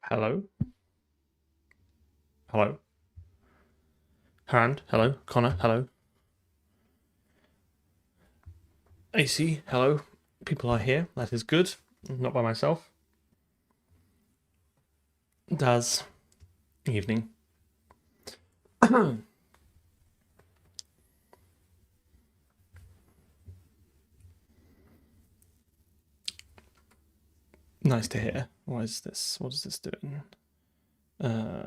Hello. Hello. Hand, hello. Connor, hello. AC, hello. People are here. That is good. Not by myself. Daz, evening. Nice to hear. What is this? What is this doing? I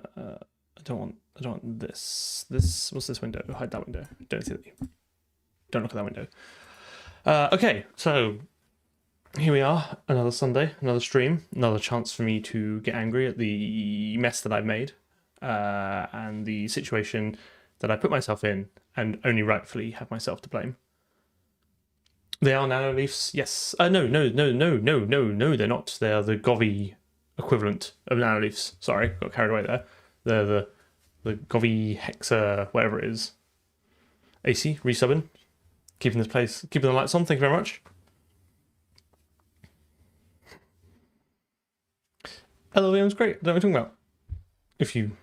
don't want this. What's this window? Hide that window. Don't look at that window. Okay, so here we are. Another Sunday, another stream, another chance for me to get angry at the mess that I've made, and the situation that I put myself in, and only rightfully have myself to blame. They are nanoliths, yes. No, they're not. They are the Govi equivalent of nanoliths. Sorry, got carried away there. They're the Govi Hexa, whatever it is. AC, resubbing. Keeping the lights on, thank you very much. LLVM's great, I don't know what I'm talking about. If you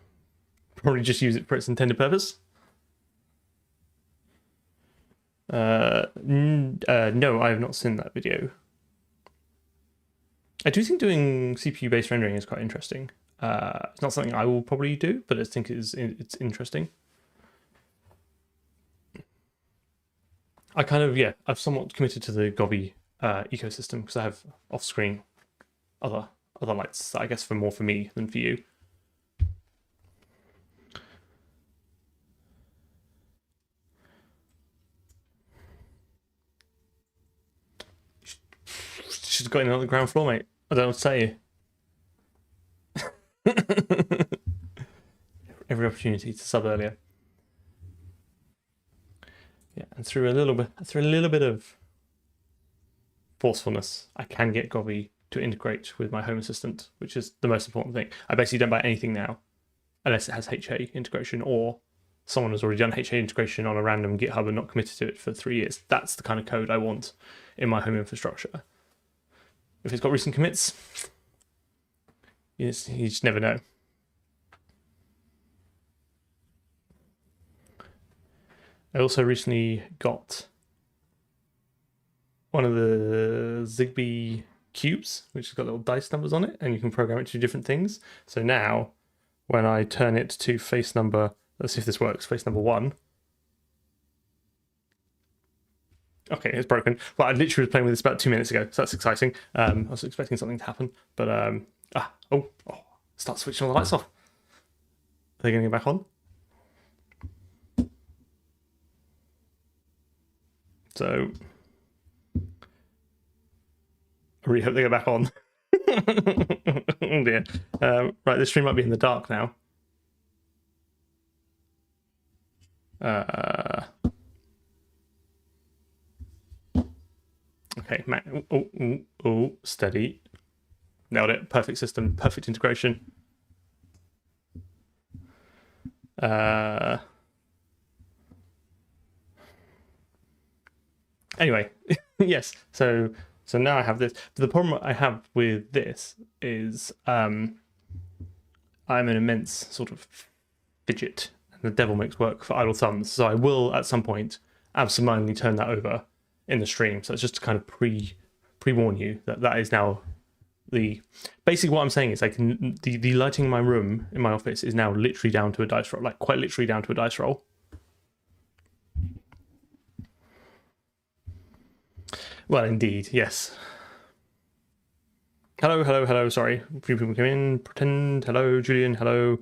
probably just use it for its intended purpose. No, I have not seen that video. I do think doing CPU-based rendering is quite interesting. It's not something I will probably do, but I think it's interesting. I kind of, yeah, I've somewhat committed to the Govi ecosystem because I have off-screen other lights that I guess more for me than for you. She's got in on the ground floor, mate. I don't know what to say. Every opportunity to sub earlier. Yeah, and through a little bit of forcefulness, I can get Govi to integrate with my Home Assistant, which is the most important thing. I basically don't buy anything now unless it has HA integration, or someone has already done HA integration on a random GitHub and not committed to it for 3 years. That's the kind of code I want in my home infrastructure. If it's got recent commits, you just never know. I also recently got one of the Zigbee cubes, which has got little dice numbers on it, and you can program it to do different things. So now, when I turn it to face number, let's see if this works, face number 1. Okay, it's broken. Well, I literally was playing with this about 2 minutes ago, so that's exciting. I was expecting something to happen, but start switching all the lights off. Are they going to go back on? So I really hope they go back on. Oh dear. Right, this stream might be in the dark now. Okay, Matt. Oh, steady. Nailed it. Perfect system, perfect integration. Anyway, yes. So now I have this. But the problem I have with this is I'm an immense sort of fidget, and the devil makes work for idle thumbs. So I will at some point absentmindedly turn that over in the stream. So it's just to kind of pre-warn you that is now basically what I'm saying is the lighting in my room in my office is now literally down to a dice roll, like quite literally down to a dice roll. Well, indeed, yes. Hello. Sorry, a few people came in. Pretend. Hello, Julian. Hello.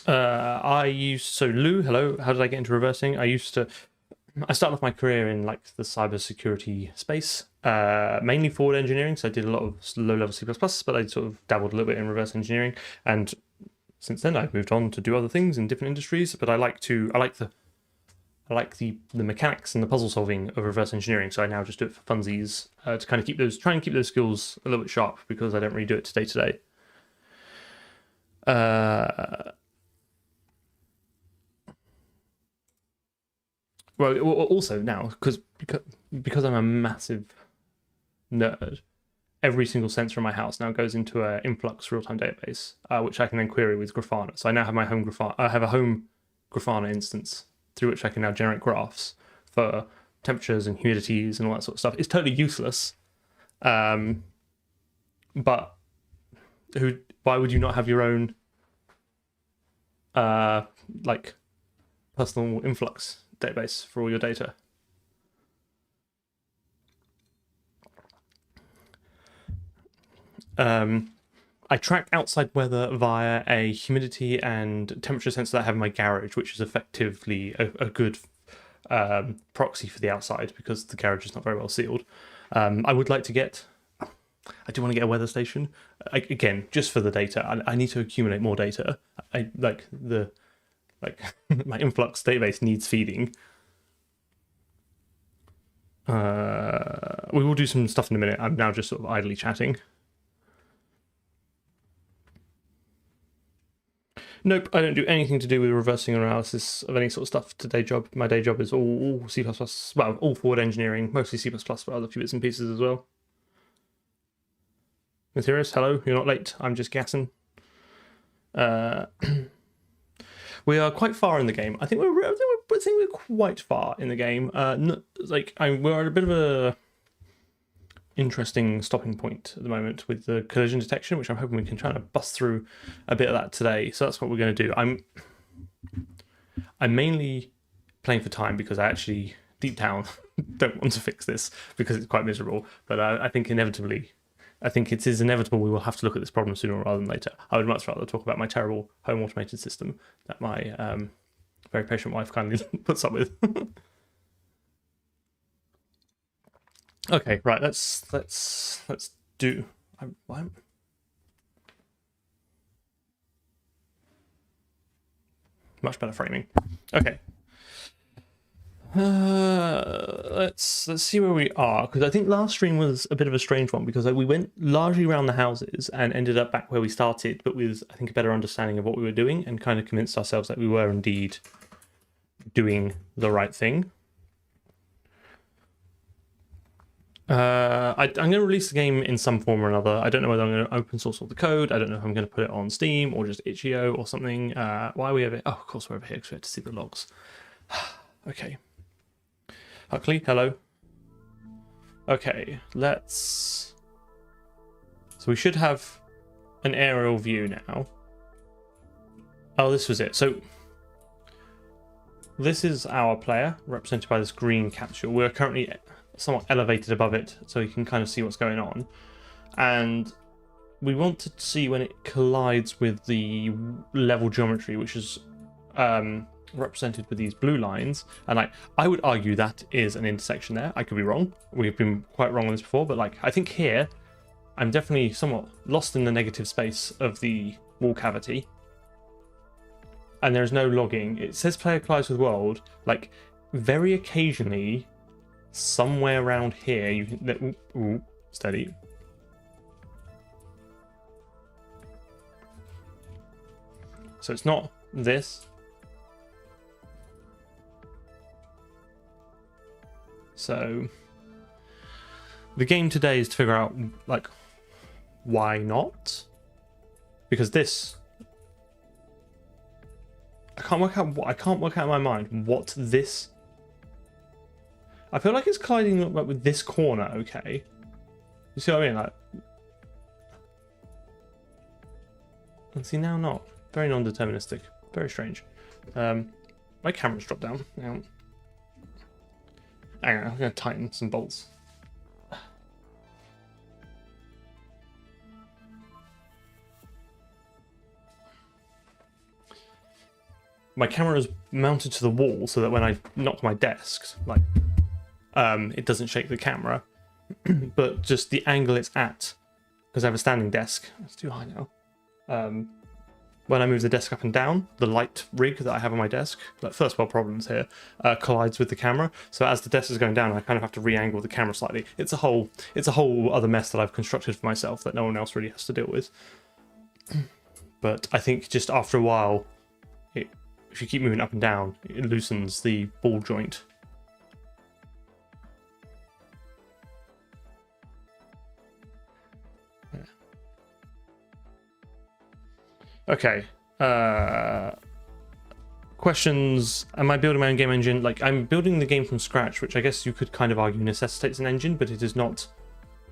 Lou, hello. How did I get into reversing? I started off my career in like the cybersecurity space, mainly forward engineering. So I did a lot of low-level C++, but I sort of dabbled a little bit in reverse engineering. And since then, I've moved on to do other things in different industries. But I like the mechanics and the puzzle solving of reverse engineering. So I now just do it for funsies to kind of try and keep those skills a little bit sharp, because I don't really do it day to day. well, also now because I'm a massive nerd, every single sensor in my house now goes into an Influx real-time database, which I can then query with Grafana. So I now have my home Grafana. I have a home Grafana instance through which I can now generate graphs for temperatures and humidities and all that sort of stuff. It's totally useless, but why would you not have your own like personal Influx database for all your data? I track outside weather via a humidity and temperature sensor that I have in my garage, which is effectively a good proxy for the outside because the garage is not very well sealed. I would like to get... I do want to get a weather station. Again, just for the data. I need to accumulate more data. My Influx database needs feeding. We will do some stuff in a minute. I'm now just sort of idly chatting. Nope, I don't do anything to do with reversing analysis of any sort of stuff to day job. My day job is all C++, well, all forward engineering, mostly C++, but other few bits and pieces as well. Matthias, hello, you're not late, I'm just gassing. We are quite far in the game. I think we're quite far in the game. We're at a bit of a interesting stopping point at the moment with the collision detection, which I'm hoping we can try to bust through a bit of that today. So that's what we're going to do. I'm mainly playing for time because I actually deep down don't want to fix this because it's quite miserable. But I think it is inevitable we will have to look at this problem sooner rather than later. I would much rather talk about my terrible home automated system that my very patient wife kindly puts up with. Okay, right. Let's do. Much better framing. Okay. Let's see where we are, because I think last stream was a bit of a strange one because we went largely around the houses and ended up back where we started, but with I think a better understanding of what we were doing and kind of convinced ourselves that we were indeed doing the right thing. I'm going to release the game in some form or another. I don't know whether I'm going to open source all the code. I don't know if I'm going to put it on Steam or just itch.io or something. Why are we over here? Oh, of course we're over here because we had to see the logs. Okay. Huckley, hello. Okay, let's... So we should have an aerial view now. Oh, this was it. So this is our player, represented by this green capsule. We're currently somewhat elevated above it, so you can kind of see what's going on. And we want to see when it collides with the level geometry, which is represented with these blue lines. And I would argue that is an intersection there. I could be wrong. We've been quite wrong on this before, but I think here I'm definitely somewhat lost in the negative space of the wall cavity. And there's no logging. It says player collides with world. Very occasionally, somewhere around here, you can... Ooh, steady. So it's not this. So the game today is to figure out, why not? Because this... I can't work out in my mind what this... I feel like it's colliding with this corner, okay? You see what I mean? And see, now not. Very non-deterministic. Very strange. My camera's dropped down. Hang on, I'm going to tighten some bolts. My camera is mounted to the wall so that when I knock my desk, it doesn't shake the camera, but just the angle it's at, because I have a standing desk. It's too high now. When I move the desk up and down, the light rig that I have on my desk, first world problems here, collides with the camera. So as the desk is going down, I kind of have to re-angle the camera slightly. It's a whole other mess that I've constructed for myself that no one else really has to deal with. But I think just after a while, if you keep moving up and down, it loosens the ball joint Okay. Questions. Am I building my own game engine? Like, I'm building the game from scratch, which I guess you could kind of argue necessitates an engine, but it is not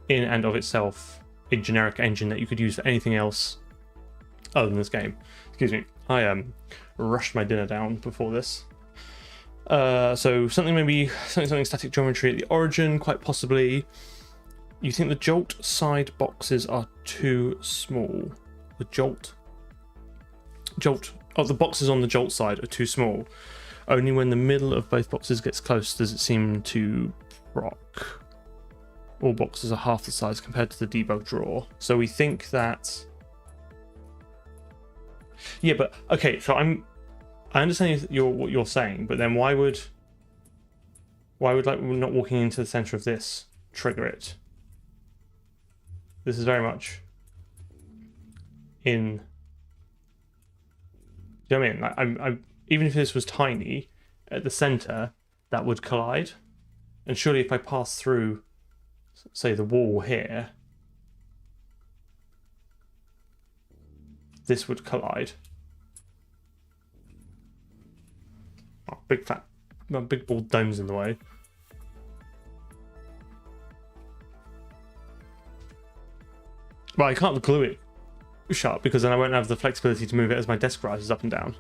in and of itself a generic engine that you could use for anything else other than this game. Excuse me. I rushed my dinner down before this. So something static geometry at the origin, quite possibly. You think the jolt side boxes are too small? The jolt. Oh, the boxes on the jolt side are too small. Only when the middle of both boxes gets close does it seem to proc. All boxes are half the size compared to the debug drawer. So we think that. Yeah, but okay. So I understand what you're saying, but then why would like not walking into the center of this trigger it? This is very much in. Do you know what I mean? Like I'm even if this was tiny at the center, that would collide. And surely if I pass through, say, the wall here, this would collide. Oh, big bald dome's in the way. Well, I can't glue it shut because then I won't have the flexibility to move it as my desk rises up and down.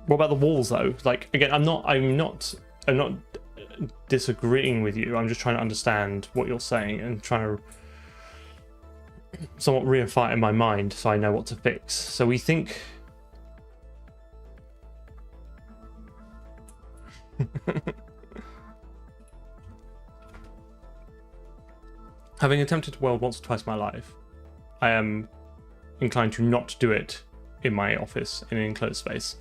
What about the walls though? Like, again, I'm not disagreeing with you. I'm just trying to understand what you're saying and trying to somewhat reify it in my mind so I know what to fix. So we think. Having attempted to weld once or twice in my life, I am inclined to not do it in my office in an enclosed space.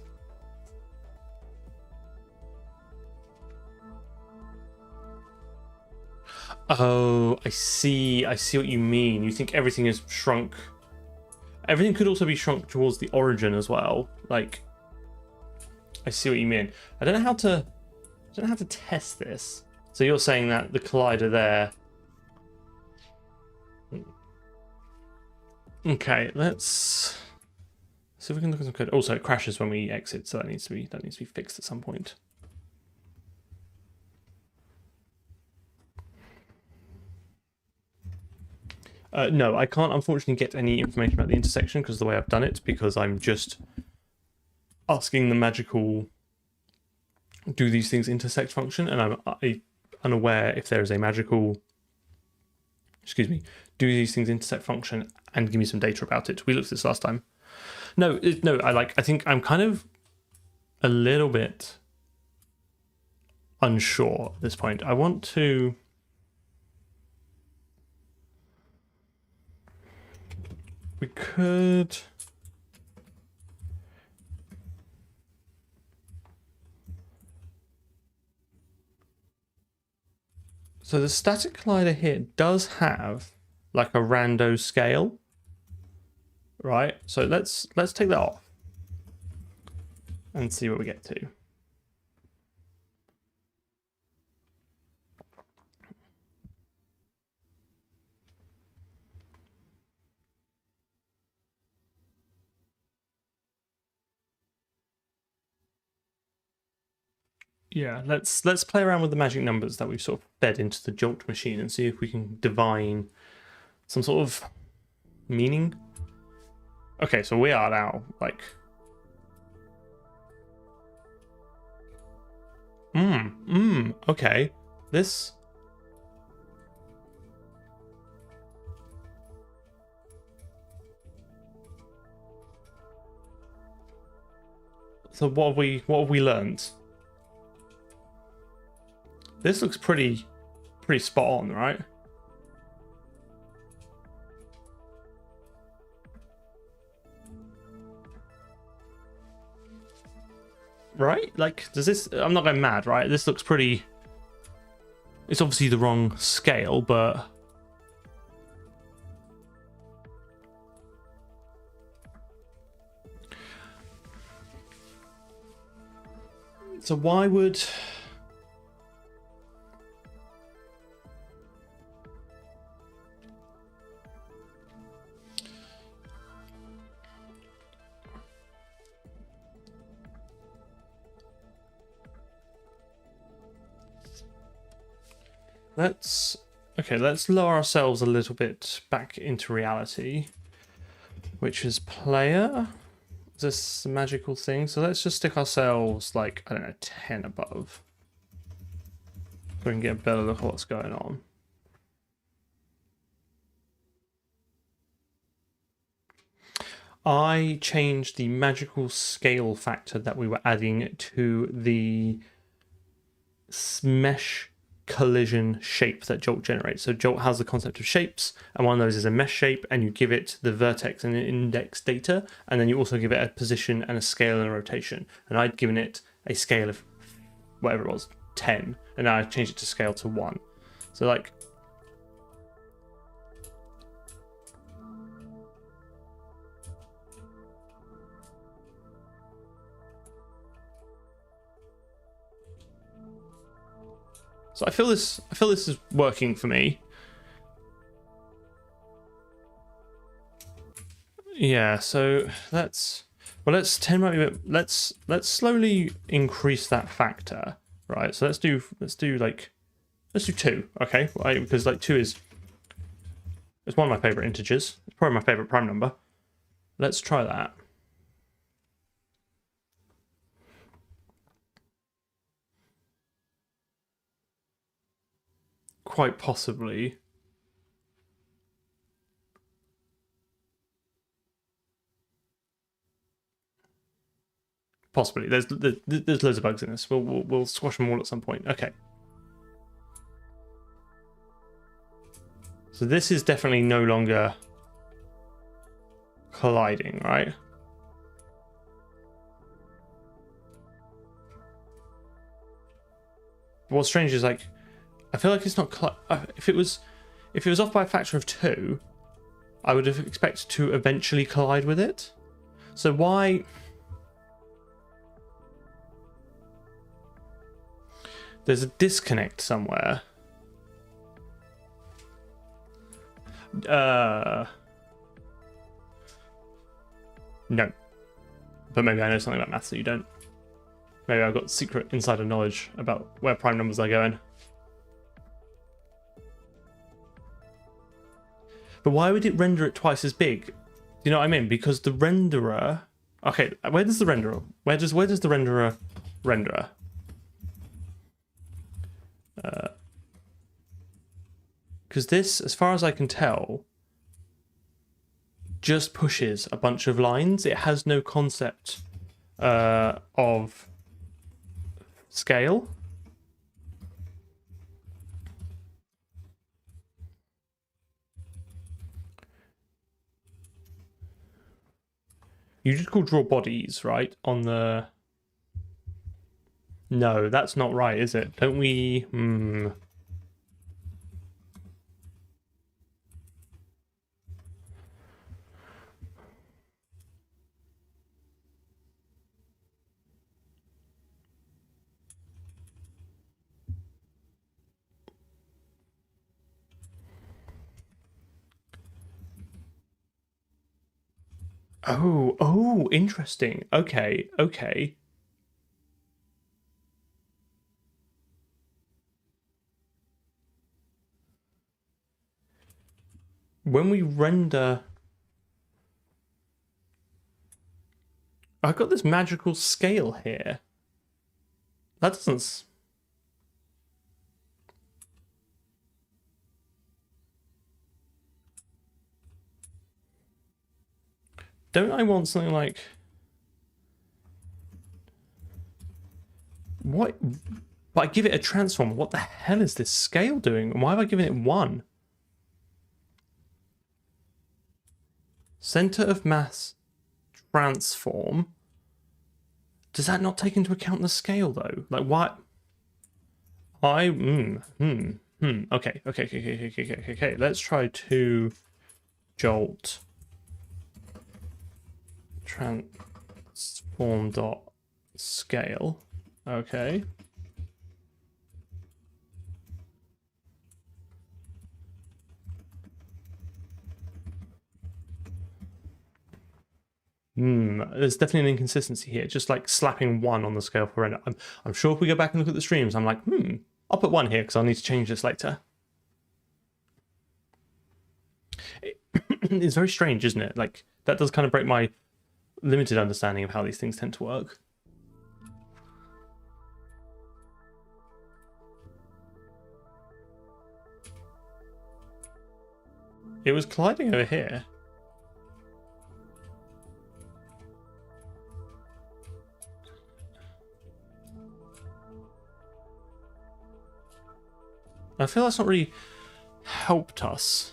Oh, I see what you mean. You think everything is shrunk. Everything could also be shrunk towards the origin as well. Like, I see what you mean. I don't know how to test this. So you're saying that the collider there. Okay, let's see if we can look at some code. Also, it crashes when we exit, so that needs to be fixed at some point. No, I can't unfortunately get any information about the intersection because of the way I've done it, because I'm just asking the magical do these things intersect function, and I'm unaware if there is a magical, excuse me, do these things intersect function and give me some data about it. We looked at this last time. No, I think I'm kind of a little bit unsure at this point. I want to. We could. So the static collider here does have like a rando scale, right? So let's take that off and see what we get to. Yeah, let's play around with the magic numbers that we've sort of fed into the jolt machine and see if we can divine some sort of meaning. Okay, so we are now like okay. This So what have we learned? This looks pretty spot on, right? Right? Like, does this... I'm not going mad, right? This looks pretty... It's obviously the wrong scale, but... So why would... let's lower ourselves a little bit back into reality, which is player. Is this a magical thing? So let's just stick ourselves like, I don't know, 10 above. So we can get a better look at what's going on. I changed the magical scale factor that we were adding to the mesh collision shape that Jolt generates. So Jolt has the concept of shapes, and one of those is a mesh shape, and you give it the vertex and index data, and then you also give it a position and a scale and a rotation. And I'd given it a scale of whatever it was, 10, and now I've changed it to scale to 1. So like, so I feel this is working for me. Yeah, so let's 10 might be a bit, let's slowly increase that factor, right? So let's do 2, okay? Because like 2 is one of my favorite integers. It's probably my favorite prime number. Let's try that. Quite possibly. Possibly. There's loads of bugs in this. We'll squash them all at some point. Okay. So this is definitely no longer colliding, right? What's strange is like, I feel like it's not. If it was off by a factor of 2, I would have expected to eventually collide with it. So why? There's a disconnect somewhere. No. But maybe I know something about maths that you don't. Maybe I've got secret insider knowledge about where prime numbers are going. But why would it render it twice as big? You know what I mean? Because the renderer... Okay, where does the renderer... Where does the renderer... Renderer? Because this, as far as I can tell, just pushes a bunch of lines. It has no concept of scale. You just call draw bodies, right? On the... No, that's not right, is it? Don't we... Oh, interesting. Okay. When we render... I've got this magical scale here. That doesn't... Don't I want something like... What? But I give it a transform. What the hell is this scale doing? Why have I given it 1? Center of mass transform. Does that not take into account the scale though? Like what? Okay. Let's try to jolt transform dot scale. Okay. There's definitely an inconsistency here. Just like slapping 1 on the scale for render. I'm sure if we go back and look at the streams, I'm like, I'll put 1 here because I'll need to change this later. It's very strange, isn't it? Like, that does kind of break my limited understanding of how these things tend to work. It was colliding over here. I feel that's not really helped us.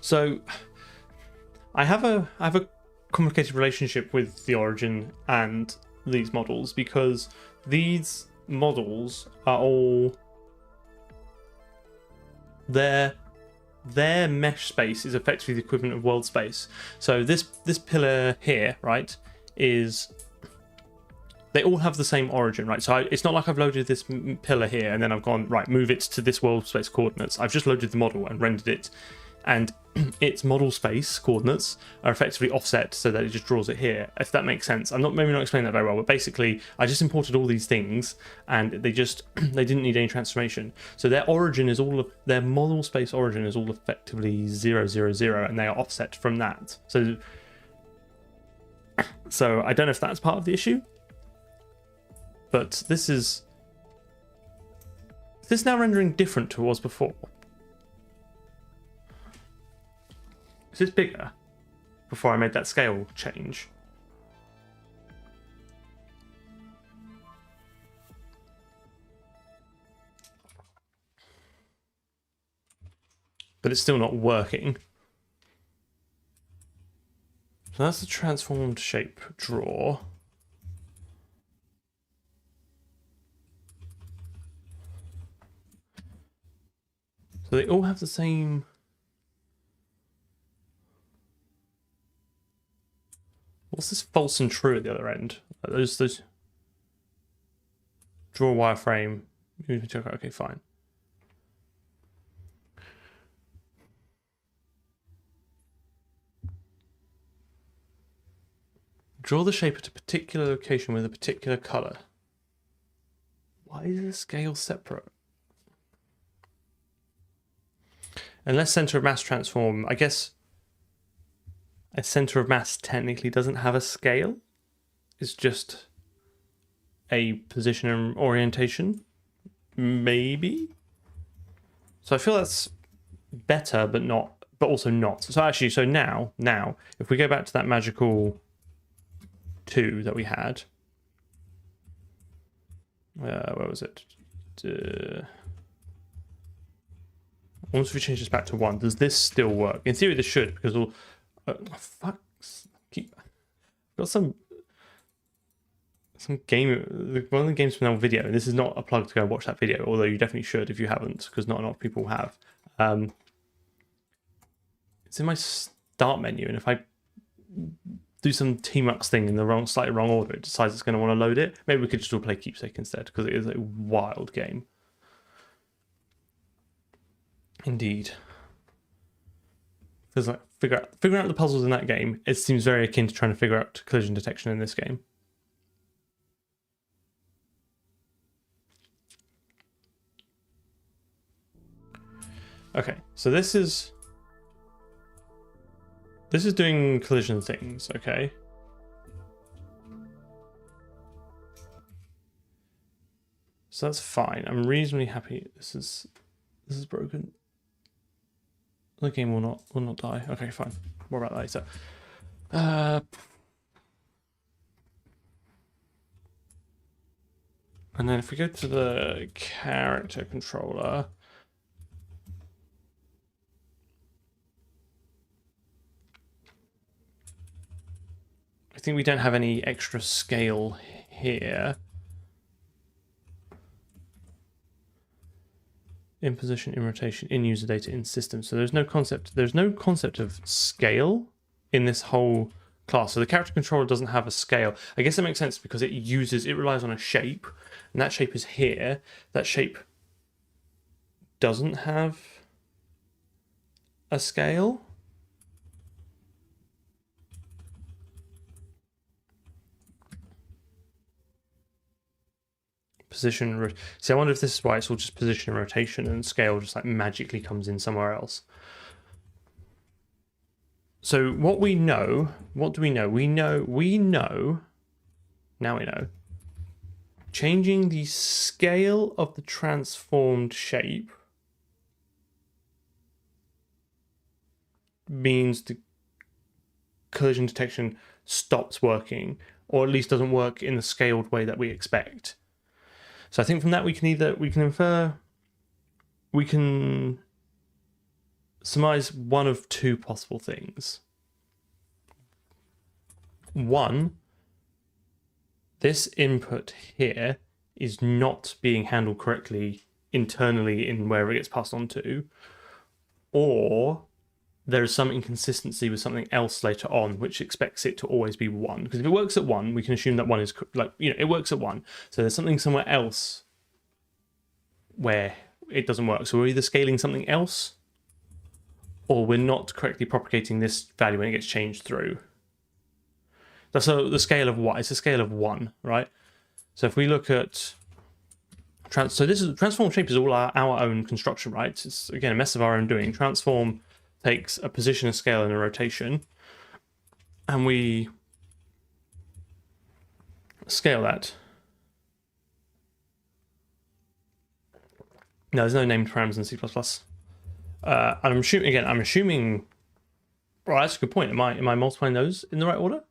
So I have a complicated relationship with the origin and these models, because these models are all their mesh space is effectively the equivalent of world space. So this pillar here, right, is, they all have the same origin, right? So it's not like I've loaded this pillar here and then I've gone, right, move it to this world space coordinates. I've just loaded the model and rendered it, and its model space coordinates are effectively offset so that it just draws it here, if that makes sense. I'm maybe not explaining that very well, but basically I just imported all these things and they didn't need any transformation. So their origin is all of their model space origin is all effectively 0, 0, 0, and they are offset from that. So I don't know if that's part of the issue, but this is now rendering different to what it was before. Is this bigger before I made that scale change? But it's still not working. So that's the transformed shape draw. So they all have the same. What's this false and true at the other end? Those draw wireframe. Okay, fine. Draw the shape at a particular location with a particular color. Why is the scale separate? Unless center of mass transform, I guess a center of mass technically doesn't have a scale. It's just a position and orientation, maybe. So I feel that's better, but also not. So actually, so now, if we go back to that magical 2 that we had, where was it? Once we change this back to 1, does this still work? In theory, this should, because all. Fuck. Got some game. One of the games from our video, and this is not a plug to go and watch that video, although you definitely should if you haven't, because not a lot of people have. It's in my start menu, and if I do some Tmux thing in the slightly wrong order, it decides it's going to want to load it. Maybe we could just all play Keepsake instead, because it is a wild game. Indeed. Feels like figuring out the puzzles in that game, it seems very akin to trying to figure out collision detection in this game. Okay, so this is doing collision things, okay? So that's fine. I'm reasonably happy. This is broken. The game will not die. Okay, fine. More about that later. And then if we go to the character controller, I think we don't have any extra scale here. In position, in rotation, in user data, in system. So there's no concept of scale in this whole class. So the character controller doesn't have a scale. I guess that makes sense because it relies on a shape, and that shape is here. That shape doesn't have a scale. position. See, I wonder if this is why it's all just position and rotation, and scale just like magically comes in somewhere else. So what we know, what do we know? We know, now we know. Changing the scale of the transformed shape means the collision detection stops working, or at least doesn't work in the scaled way that we expect. So I think from that we can surmise one of two possible things. One, this input here is not being handled correctly internally in wherever it gets passed on to, or there is some inconsistency with something else later on which expects it to always be 1. Because if it works at 1, we can assume that 1 is, like, you know, it works at 1. So there's something somewhere else where it doesn't work. So we're either scaling something else, or we're not correctly propagating this value when it gets changed through. That's the scale of what? It's a scale of 1, right? So if we look at so this is transform shape is all our own construction, right? It's again a mess of our own doing. Transform takes a position, a scale, and a rotation, and we scale that. No, there's no named params in C++. And I'm assuming. Well, that's a good point. Am I multiplying those in the right order?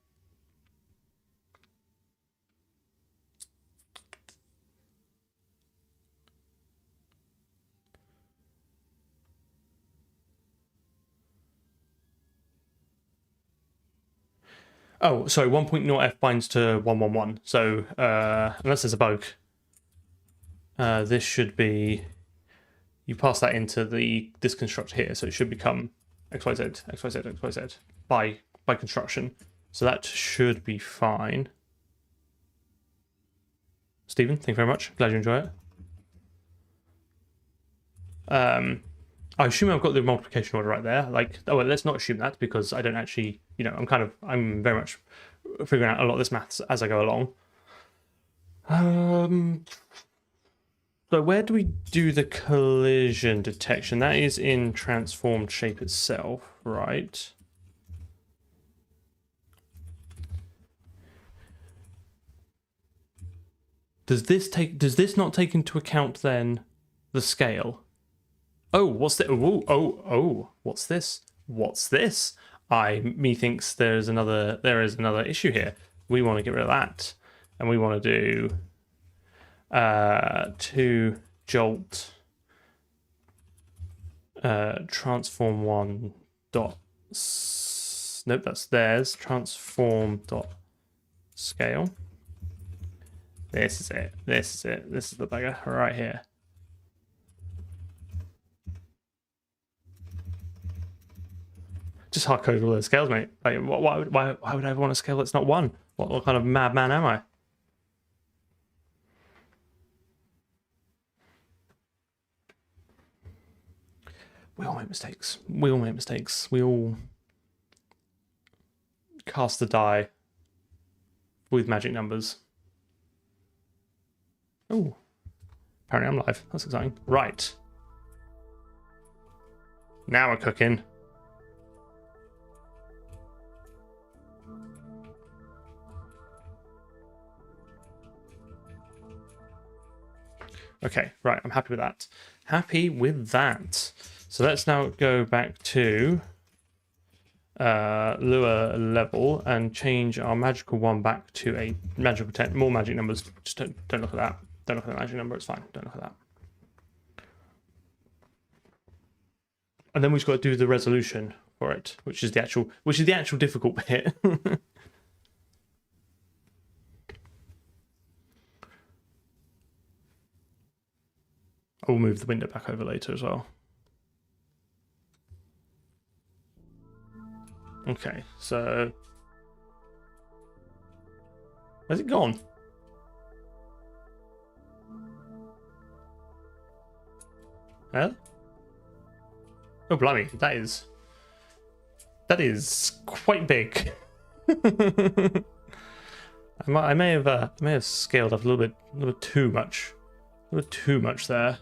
Oh, sorry, 1.0f binds to 111. So unless there's a bug, this should be, you pass that into this construct here, so it should become XYZ, XYZ, XYZ by construction. So that should be fine. Stephen, thank you very much. Glad you enjoy it. I assume I've got the multiplication order right there. Like, oh, well, let's not assume that, because I don't actually, you know, I'm very much figuring out a lot of this maths as I go along. So where do we do the collision detection? That is in transformed shape itself, right? Does this not take into account then the scale? Oh, what's that? Oh, what's this? What's this? Methinks there is another issue here. We want to get rid of that, and we want to do 2 jolt transform 1 dot. Nope, that's theirs. Transform dot scale. This is it. This is it. This is the bugger right here. Just hard code all those scales, mate. Like, why would I ever want a scale that's not 1? What kind of madman am I? We all make mistakes. We all make mistakes. We all cast the die with magic numbers. Oh, apparently I'm live. That's exciting. Right. Now we're cooking. Okay, right, I'm happy with that. Happy with that. So let's now go back to Lua level and change our magical 1 back to a magical 10. More magic numbers. Just don't look at that. Don't look at the magic number, it's fine. Don't look at that. And then we've got to do the resolution for it, which is the actual difficult bit. I'll move the window back over later as well. Okay, so where's it gone? Huh? Oh blimey, that is quite big. I may have scaled up a little bit too much, a little bit too much there.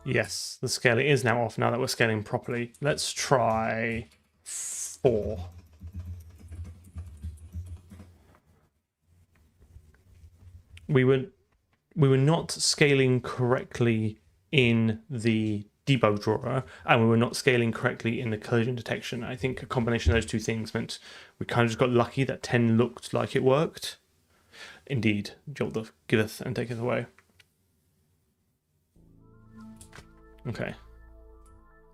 Yes, the scaling is now off now that we're scaling properly. Let's try 4. We were not scaling correctly in the debug drawer, and we were not scaling correctly in the collision detection. I think a combination of those two things meant we kind of just got lucky that 10 looked like it worked. Indeed, Jolt giveth and taketh away. Okay.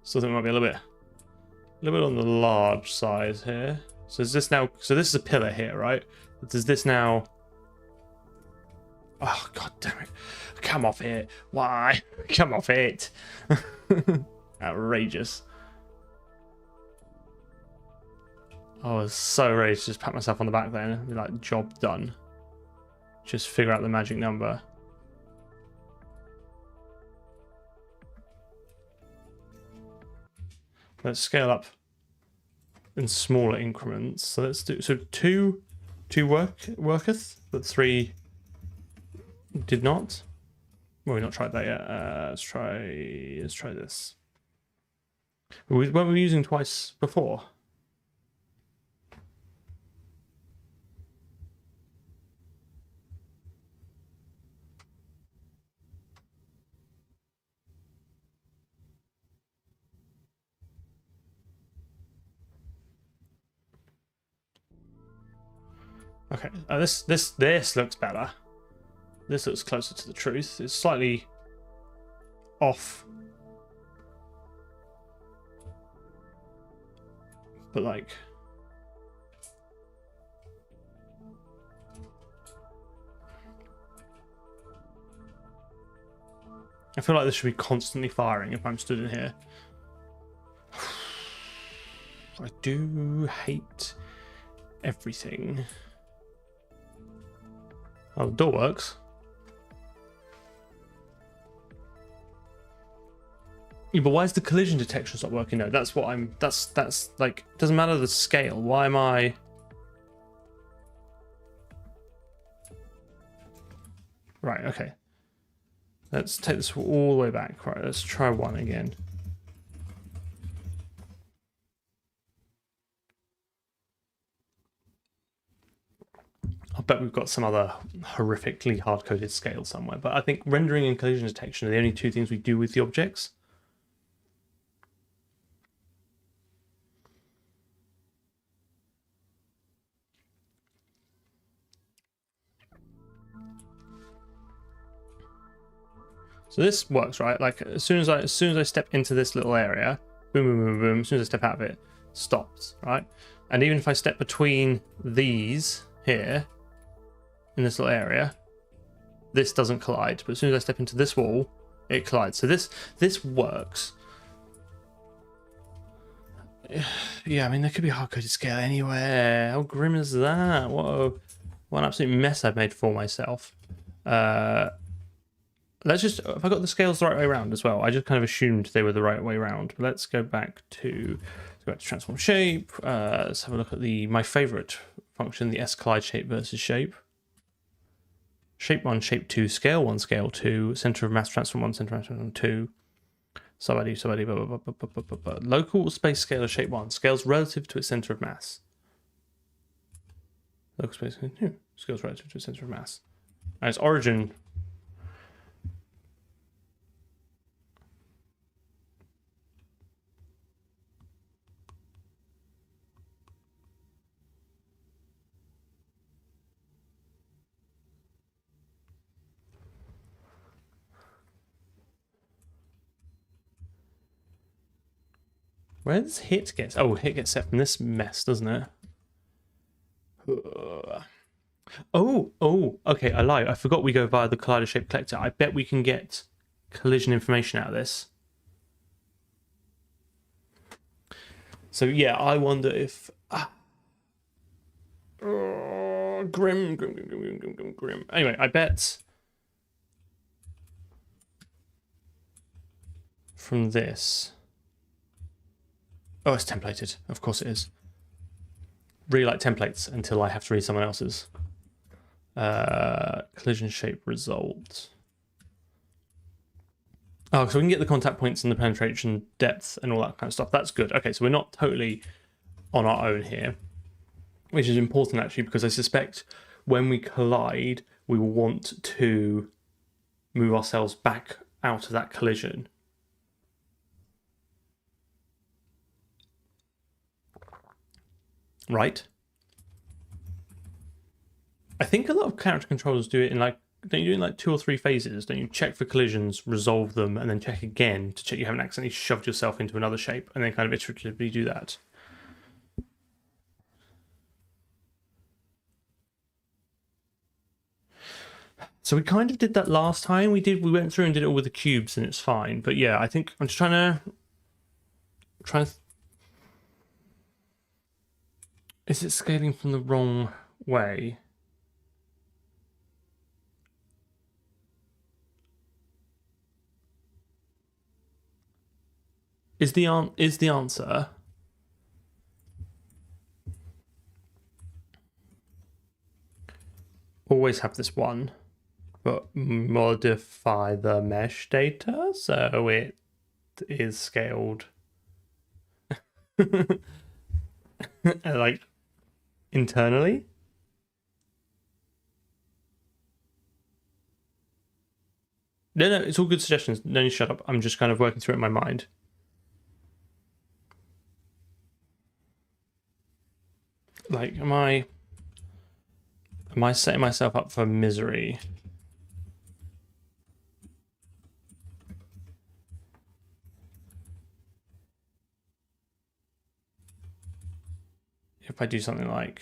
So I think it might be a little bit on the large side here. So is this now? So this is a pillar here, right? Does this now? Oh god damn it! Come off it! Why? Come off it! Outrageous! I was so ready to just pat myself on the back then. Be like, job done. Just figure out the magic number. Let's scale up in smaller increments. So let's do two worketh, but 3 did not. Well, we've not tried that yet. Let's try this. Weren't we using twice before? Okay, this looks better. This looks closer to the truth. It's slightly off, but like I feel like this should be constantly firing if I'm stood in here. I do hate everything. Oh, the door works. Yeah, but why is the collision detection not working? No, that's what I'm. That's like, doesn't matter the scale. Why am I? Right. Okay. Let's take this all the way back. Right. Let's try 1 again. I bet we've got some other horrifically hard-coded scale somewhere. But I think rendering and collision detection are the only 2 things we do with the objects. So this works, right? Like as soon as I step into this little area, boom, boom, boom, boom. As soon as I step out of it, stops, right? And even if I step between these here, in this little area, this doesn't collide. But as soon as I step into this wall, it collides. So this works. Yeah, I mean, there could be hard-coded scale anywhere. How grim is that? What an absolute mess I've made for myself. Let's just, have I got the scales the right way around as well? I just kind of assumed they were the right way around. But let's go back to transform shape. Let's have a look at my favorite function, the S-collide shape versus shape. Shape 1, shape 2, scale 1, scale 2, center of mass transform 1, center of mass transform 2. Somebody, local space scale of shape 1 scales relative to its center of mass. Local space scales relative to its center of mass. And its origin. Where does hit get? Oh, hit gets set from this mess, doesn't it? Oh, okay, I lied. I forgot we go via the collider shape collector. I bet we can get collision information out of this. So yeah, I wonder if... Oh, Grim. Anyway, I bet from this. Oh, it's templated. Of course it is. Really like templates until I have to read someone else's. Collision shape result. Oh, so we can get the contact points and the penetration depth and all that kind of stuff. That's good. Okay, so we're not totally on our own here, which is important actually, because I suspect when we collide, we will want to move ourselves back out of that collision. Right? I think a lot of character controllers do it in like, don't you do it in like 2 or 3 phases? Don't you check for collisions, resolve them, and then check again to check you haven't accidentally shoved yourself into another shape, and then kind of iteratively do that? So we kind of did that last time. We went through and did it all with the cubes, and it's fine. But yeah, I think I'm just trying to. Is it scaling from the wrong way? Is the answer always have this one, but modify the mesh data so it is scaled like internally? No, it's all good suggestions. No, you shut up. I'm just kind of working through it in my mind. Like, am I setting myself up for misery? If I do something like,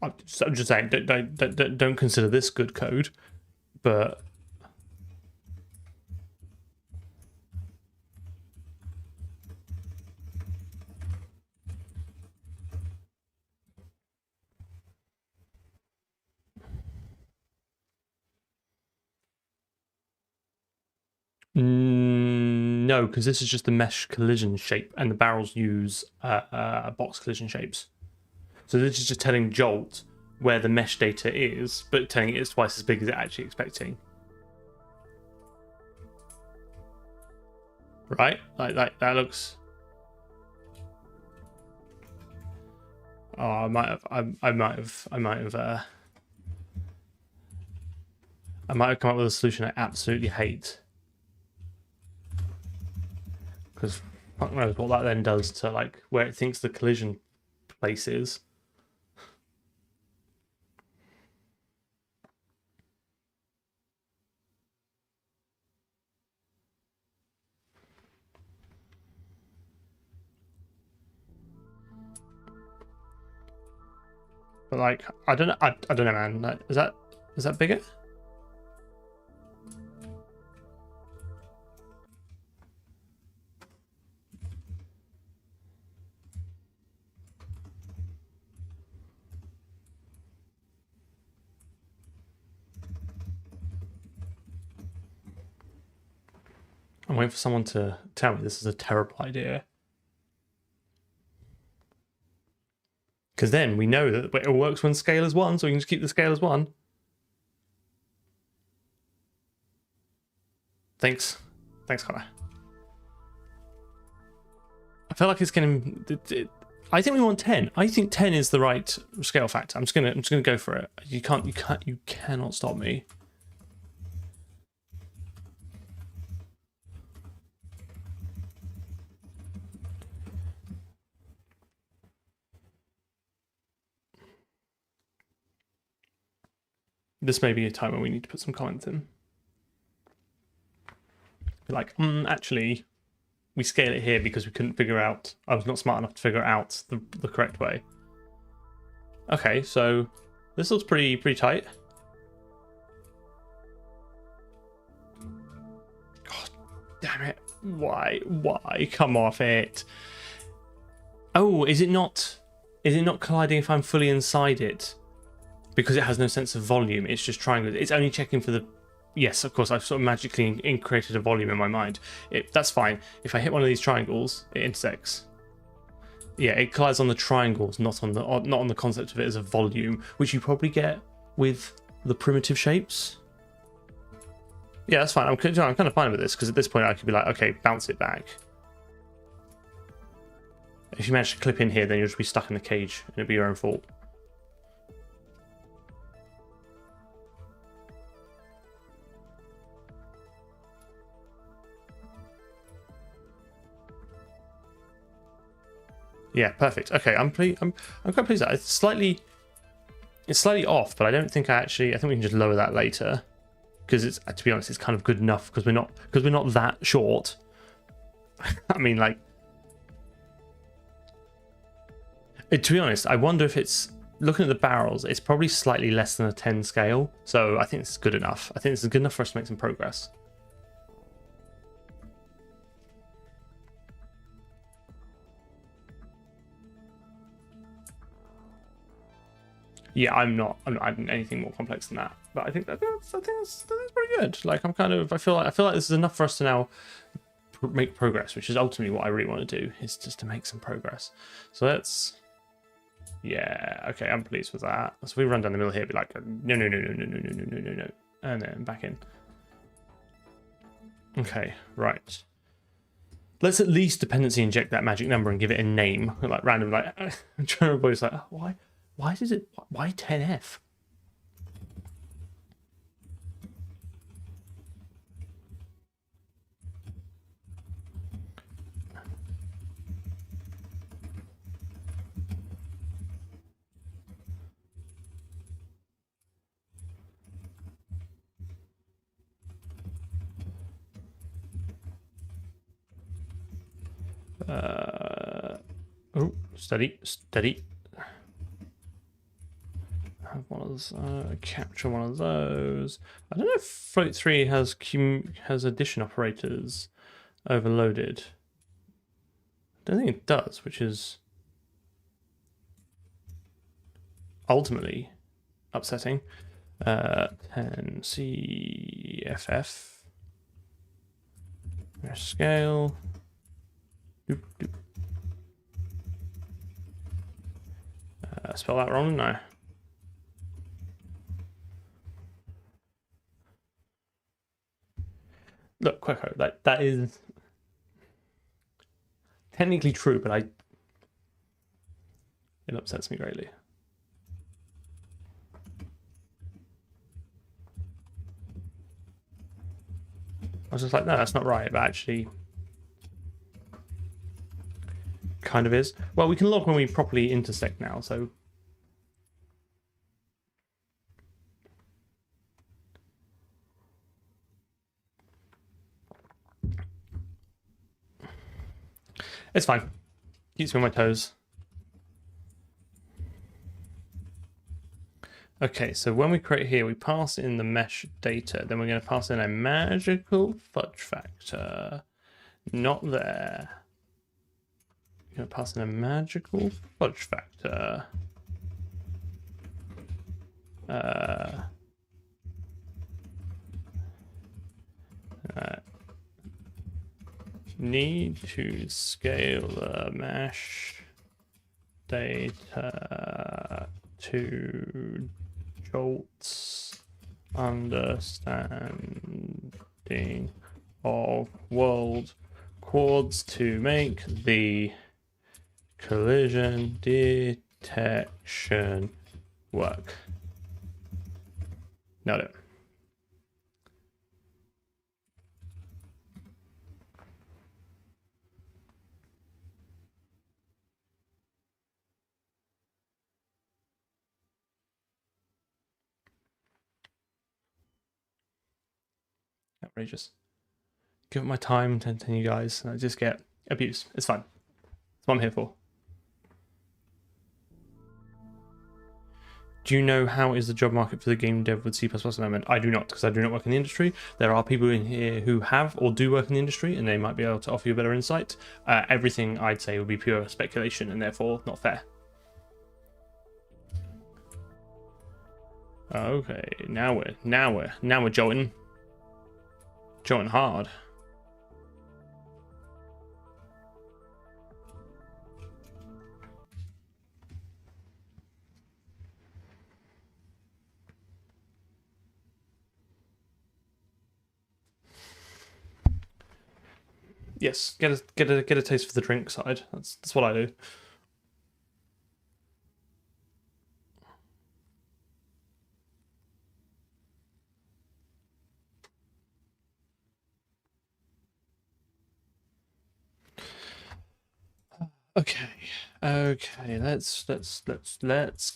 I'm just saying, don't consider this good code, but no, because this is just the mesh collision shape, and the barrels use box collision shapes. So this is just telling Jolt where the mesh data is, but telling it it's twice as big as it's actually expecting. Right? Like that looks. Oh, I might have come up with a solution I absolutely hate. Because fuck knows what that then does to like where it thinks the collision place is. But like, I don't know, man. Is that bigger? I'm waiting for someone to tell me this is a terrible idea. Because then we know that it works when scale is 1, so we can just keep the scale as 1. Thanks, Connor. I feel like it's getting. I think we want 10. I think 10 is the right scale factor. I'm just gonna go for it. You cannot stop me. This may be a time when we need to put some comments in. Be like, actually, we scale it here because we couldn't figure out. I was not smart enough to figure out the correct way. Okay, so this looks pretty tight. God damn it! Why? Come off it! Oh, is it not? Is it not colliding if I'm fully inside it? Because it has no sense of volume. It's just triangles. It's only checking for the. Yes, of course. I've sort of magically created a volume in my mind. That's fine. If I hit one of these triangles, it intersects. Yeah, it collides on the triangles, not on the concept of it as a volume, which you probably get with the primitive shapes. Yeah, that's fine. I'm kind of fine with this because at this point I could be like, okay, bounce it back. If you manage to clip in here, then you'll just be stuck in the cage and it'll be your own fault. Yeah, perfect. Okay, I'm quite pleased that it's slightly off, but I don't think I think we can just lower that later because it's, to be honest, it's kind of good enough because we're not that short. I mean, like, to be honest, I wonder if it's looking at the barrels, it's probably slightly less than a 10 scale. So I think it's good enough. I think this is good enough for us to make some progress. Yeah, I'm not adding anything more complex than that, but I think that's pretty good. Like, I feel like this is enough for us to now make progress, which is ultimately what I really want to do, is just to make some progress. So let's, yeah, okay, I'm pleased with that. So we run down the middle here, be like, no, and then back in. Okay, right. Let's at least dependency inject that magic number and give it a name, like random, like, I'm trying to avoid, like, oh, why 10F? Oh, steady. Have one of those, capture one of those. I don't know if Float 3 has addition operators overloaded. I don't think it does, which is ultimately upsetting. 10 CFF. Scale. Doop, doop. Spell that wrong, didn't I? Look, Queco, that is technically true, but it upsets me greatly. I was just like, no, that's not right, but actually kind of is. Well, we can log when we properly intersect now, so it's fine. Keeps me on my toes. Okay, so when we create here, we pass in the mesh data. Then we're going to pass in a magical fudge factor. Not there. We're going to pass in a magical fudge factor. Need to scale the mesh data to Jolt's understanding of world chords to make the collision detection work. Nailed it. Outrageous. Give it my time, and you guys, and I just get abuse. It's fine. That's what I'm here for. Do you know how is the job market for the game dev with C++ at the moment? I do not, because I do not work in the industry. There are people in here who have or do work in the industry, and they might be able to offer you a better insight. Everything I'd say would be pure speculation and therefore not fair. Okay, now we're jolting hard. Yes, get a taste for the drink side. That's what I do. Okay, let's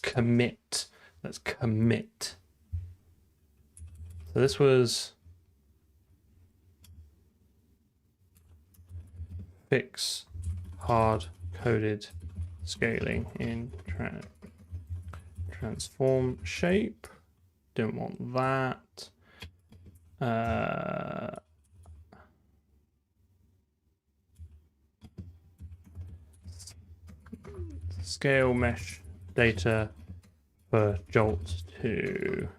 commit. Let's commit. So this was fix hard-coded scaling in transform shape. Don't want that. Scale mesh data for Jolt to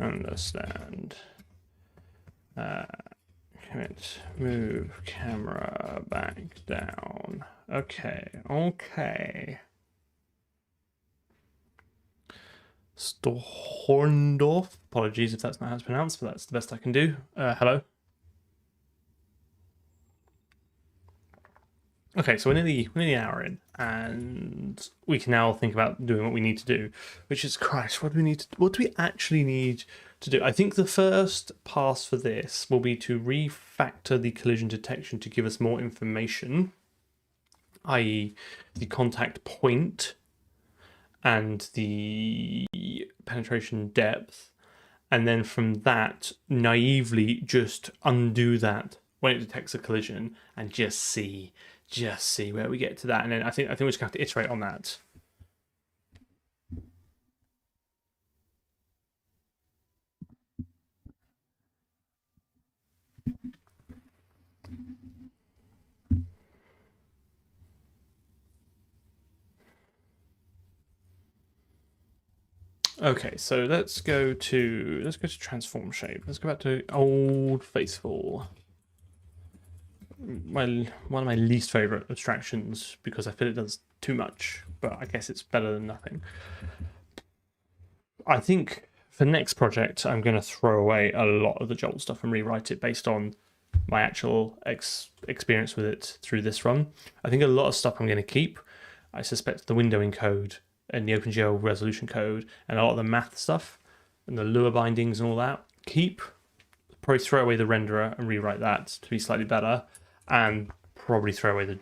understand. Commit, move camera back down. Okay. Storndorf. Apologies if that's not how it's pronounced, but that's the best I can do. Hello. Okay, so we're nearly an hour in, and we can now think about doing what we need to do, which is, Christ, what do we actually need to do? I think the first pass for this will be to refactor the collision detection to give us more information, i.e. the contact point and the penetration depth, and then from that, naively just undo that when it detects a collision and just see where we get to that, and then I think we're just gonna have to iterate on that. Okay, so let's go to transform shape. Let's go back to Old Faithful. One of my least favorite abstractions because I feel it does too much, but I guess it's better than nothing. I think for next project, I'm going to throw away a lot of the Jolt stuff and rewrite it based on my actual experience with it through this run. I think a lot of stuff I'm going to keep. I suspect the windowing code and the OpenGL resolution code and a lot of the math stuff and the Lua bindings and all that, keep. Probably throw away the renderer and rewrite that to be slightly better, and probably throw away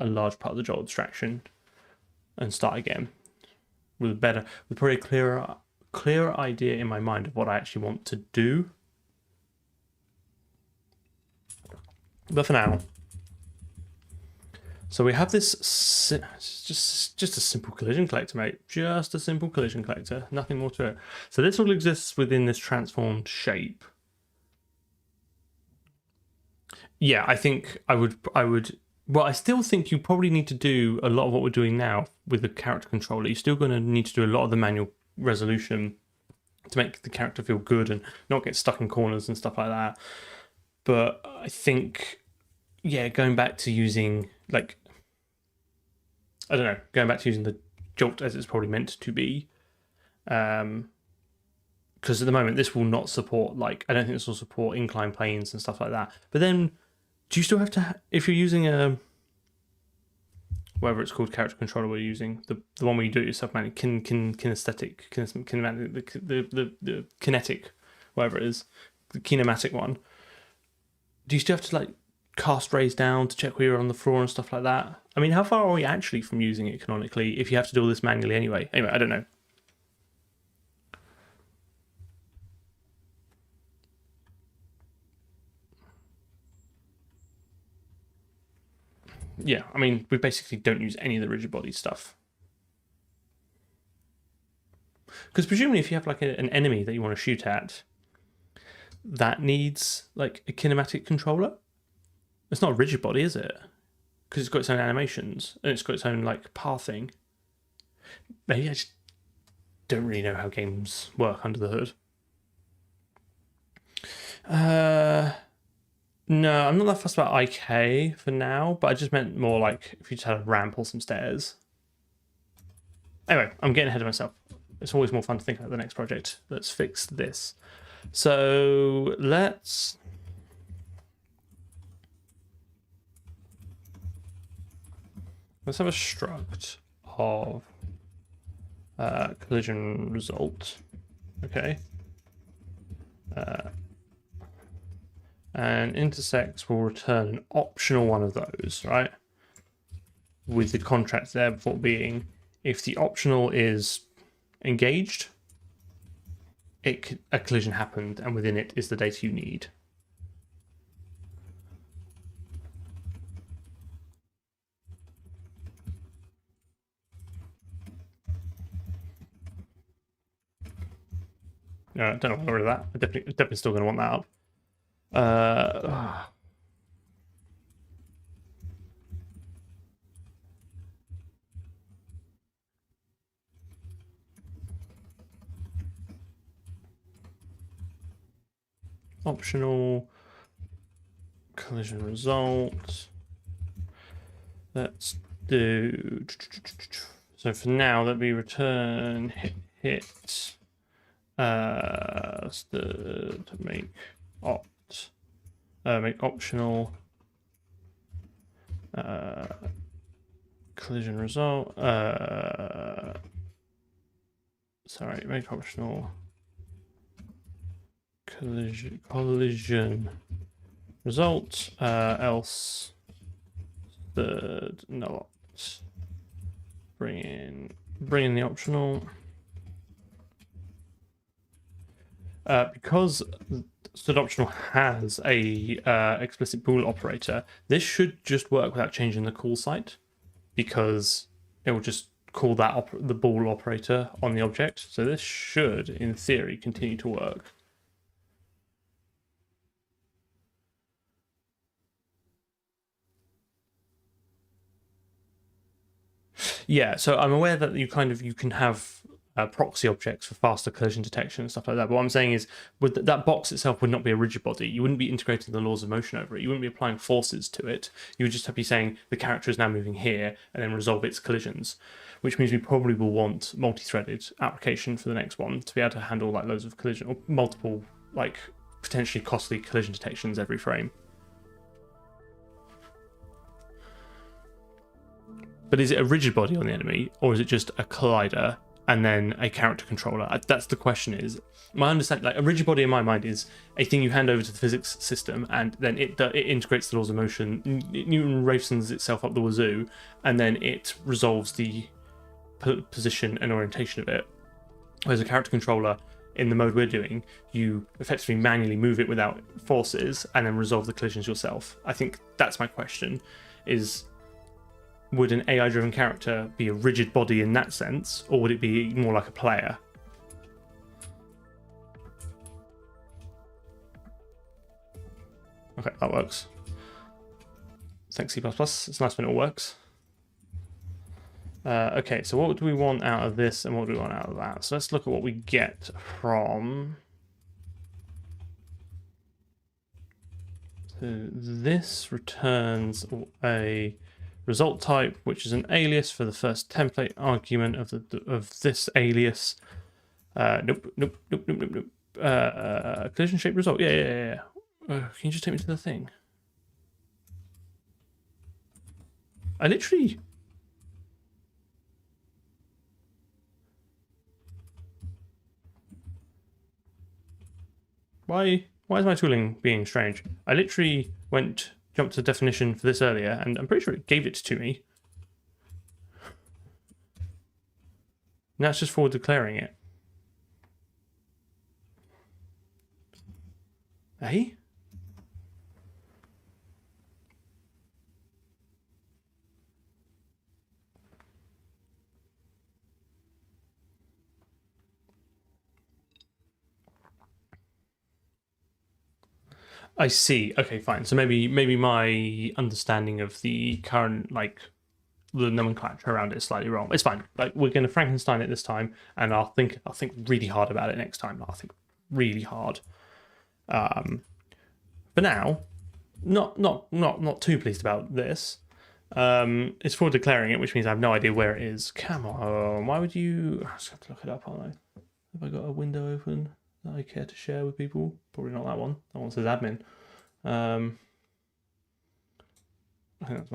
a large part of the Jolt abstraction and start again with probably a clearer idea in my mind of what I actually want to do. But for now, so we have this just a simple collision collector, mate. Just a simple collision collector, nothing more to it. So this all exists within this transformed shape. Yeah, I think I would. Well, I still think you probably need to do a lot of what we're doing now with the character controller. You're still going to need to do a lot of the manual resolution to make the character feel good and not get stuck in corners and stuff like that. But I think, yeah, going back to using, like, I don't know, going back to using the Jolt as it's probably meant to be. Because at the moment, this will not support, like, I don't think this will support incline planes and stuff like that. But then, do you still have to, if you're using a, whatever it's called, character controller we're using, the one where you do it yourself, man, kinesthetic, the kinetic, whatever it is, the kinematic one. Do you still have to, like, cast raise down to check where you're on the floor and stuff like that? I mean, how far are we actually from using it canonically if you have to do all this manually anyway? Anyway, I don't know. Yeah, I mean, we basically don't use any of the rigid body stuff. Because presumably if you have like an enemy that you want to shoot at, that needs like a kinematic controller. It's not a rigid body, is it? Because it's got its own animations and it's got its own like pathing. Maybe I just don't really know how games work under the hood. No, I'm not that fussed about IK for now, but I just meant more like if you just had a ramp or some stairs. Anyway, I'm getting ahead of myself. It's always more fun to think about the next project. Let's fix this. So let's have a struct of collision result. Okay. And intersects will return an optional one of those, right? With the contract there before being, if the optional is engaged, a collision happened, and within it is the data you need. No, I don't know where that. I'm definitely still going to want that up. Optional collision result. Let's do. So for now, that we return hit. To make make optional collision result. Sorry, make optional collision result. Else third not. Bring in the optional. Because stud optional has a explicit bool operator, this should just work without changing the call site, because it will just call that the bool operator on the object. So this should, in theory, continue to work. Yeah, so I'm aware that you can have proxy objects for faster collision detection and stuff like that. But what I'm saying is, that box itself would not be a rigid body. You wouldn't be integrating the laws of motion over it. You wouldn't be applying forces to it. You would just be saying the character is now moving here and then resolve its collisions, which means we probably will want multi-threaded application for the next one to be able to handle like loads of collision or multiple like potentially costly collision detections every frame. But is it a rigid body on the enemy, or is it just a collider and then a character controller? That's the question. Is my understanding, like a rigid body in my mind is a thing you hand over to the physics system, and then it integrates the laws of motion, Newton Rafsons itself up the wazoo, and then it resolves the position and orientation of it. Whereas a character controller, in the mode we're doing, you effectively manually move it without forces and then resolve the collisions yourself. I think that's my question, is would an AI-driven character be a rigid body in that sense, or would it be more like a player? Okay, that works. Thanks, C++. It's nice when it all works. Okay, so what do we want out of this and what do we want out of that? So let's look at what we get from... So this returns a result type, which is an alias for the first template argument of this alias. Nope. Collision shape result. Yeah. Can you just take me to the thing? I literally... Why is my tooling being strange? I literally jumped to the definition for this earlier, and I'm pretty sure it gave it to me. Now it's just forward declaring it. Eh? I see. Okay, fine. So maybe my understanding of the current like the nomenclature around it is slightly wrong. It's fine. Like we're going to Frankenstein it this time, and I'll think really hard about it next time. I'll think really hard. For now, not too pleased about this. It's for declaring it, which means I have no idea where it is. Come on, why would you? I just have to look it up, aren't I? Have I got a window open that I care to share with people? Probably not that one. That one says admin. I think that's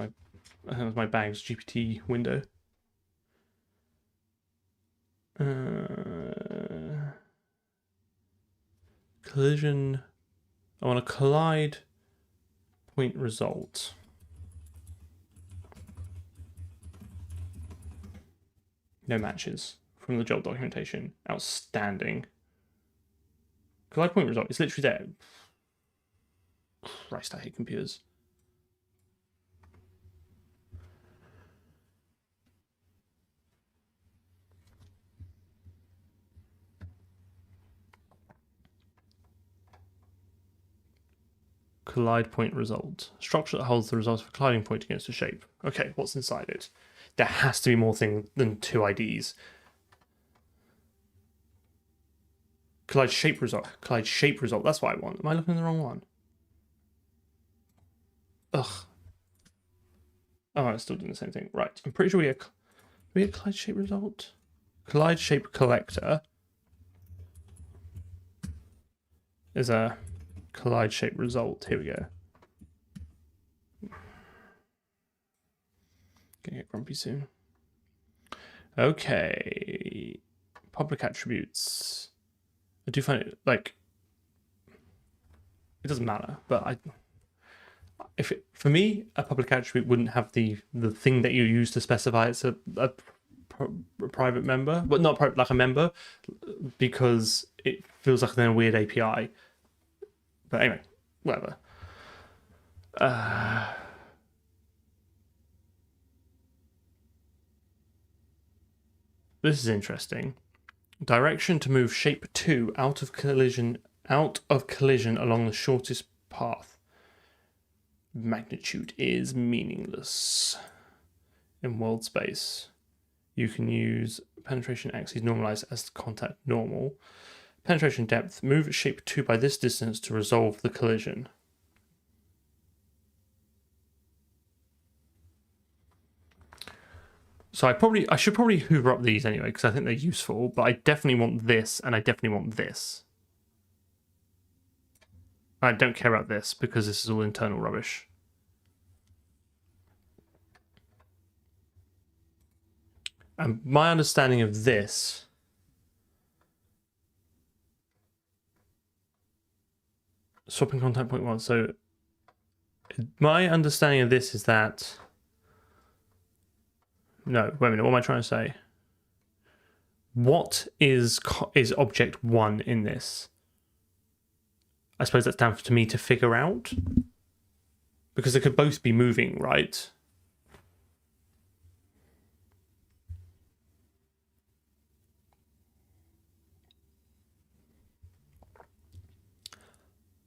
my Bags GPT window. Collision. I want a collide point result. No matches from the job documentation. Outstanding. Collide point result. It's literally there. Christ, I hate computers. Collide point result. Structure that holds the result of a colliding point against a shape. Okay, what's inside it? There has to be more thing than 2 IDs. Collide shape result. Collide shape result. That's what I want. Am I looking at the wrong one? Ugh. Oh, I'm still doing the same thing. Right. I'm pretty sure we have collide shape result. Collide shape collector is a collide shape result. Here we go. Gonna get grumpy soon. Okay. Public attributes. I do find it like it doesn't matter, but for me, a public attribute wouldn't have the thing that you use to specify it's a private member, but not like a member, because it feels like a weird API. But anyway, whatever. This is interesting. Direction to move shape 2 out of collision along the shortest path. Magnitude is meaningless. In world space, you can use penetration axis normalized as contact normal. Penetration depth, move shape 2 by this distance to resolve the collision. So I should probably hoover up these anyway, because I think they're useful, but I definitely want this, and I definitely want this. I don't care about this, because this is all internal rubbish. And my understanding of this... Swapping contact point 1, so... My understanding of this is that... No, wait a minute, what am I trying to say? What is object 1 in this? I suppose that's down to me to figure out. Because they could both be moving, right?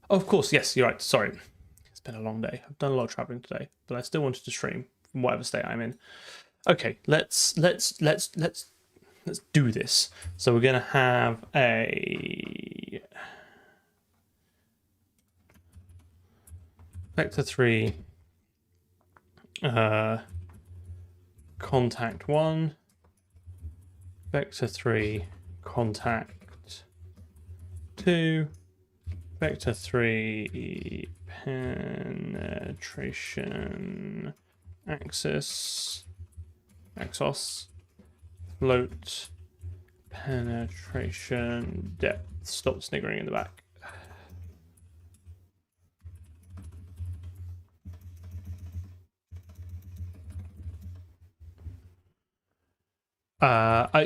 Oh, of course, yes, you're right. Sorry. It's been a long day. I've done a lot of traveling today, but I still wanted to stream from whatever state I'm in. Okay, let's do this. So we're gonna have a vector 3 contact 1, vector 3 contact 2, vector 3 penetration axis float penetration depth. Stop sniggering in the back.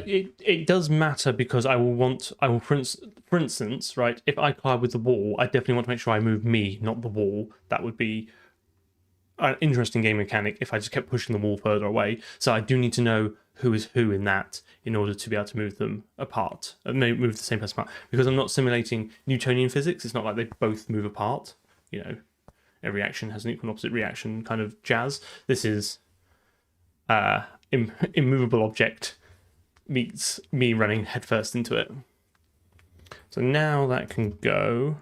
It does matter because I will for instance, right, if I collide with the wall, I definitely want to make sure I move me, not the wall. That would be an interesting game mechanic if I just kept pushing the wall further away. So I do need to know who is who in that in order to be able to move them apart, move the same person apart. Because I'm not simulating Newtonian physics, it's not like they both move apart. you know, every action has an equal and opposite reaction kind of jazz. This is immovable object meets me running headfirst into it. So now that can go.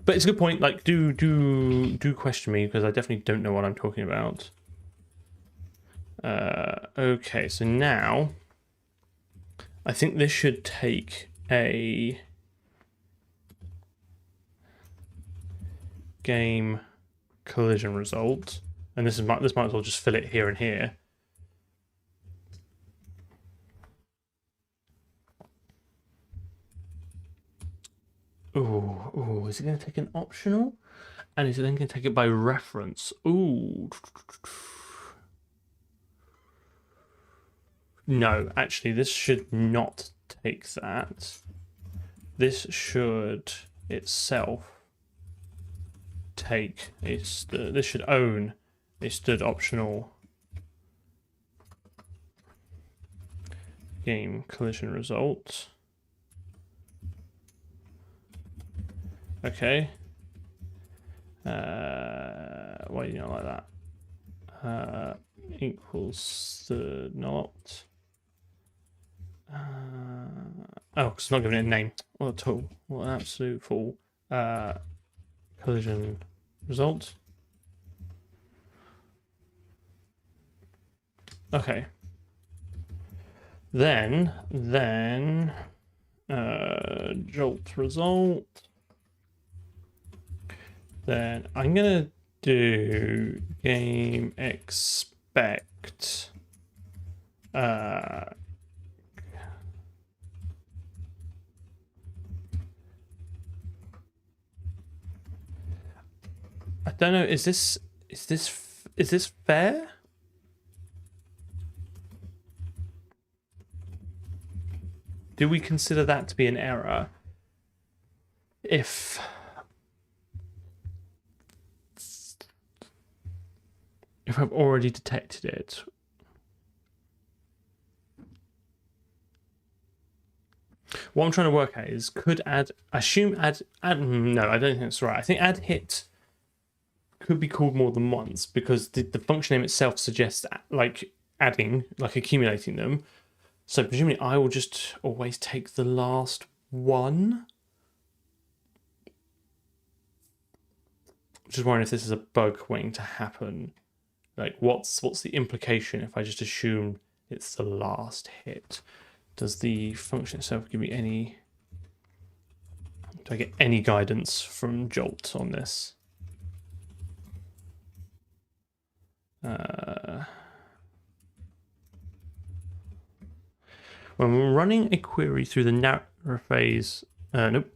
But it's a good point. Like, do question me, because I definitely don't know what I'm talking about. Okay, so now I think this should take a game collision result, and this might as well just fill it here and here. Ooh, is it going to take an optional? And is it then going to take it by reference? Ooh. No, actually, this should not take that. This should itself take a this should own a stood optional game collision result. Okay. Why do you not like that? Equals the not. Oh, it's not giving it a name. What a tool. What an absolute fool. Collision result. Okay. Then jolt result. Then I'm gonna do game expect I don't know, is this fair? Do we consider that to be an error if I've already detected it? What I'm trying to work out is, could add, no, I don't think that's right. I think add hit could be called more than once, because the function name itself suggests like adding, like accumulating them. So presumably I will just always take the last one. Just wondering if this is a bug waiting to happen. Like, what's the implication if I just assume it's the last hit? Does the function itself give me any... Do I get any guidance from Jolt on this? When we're running a query through the narrow phase... Nope.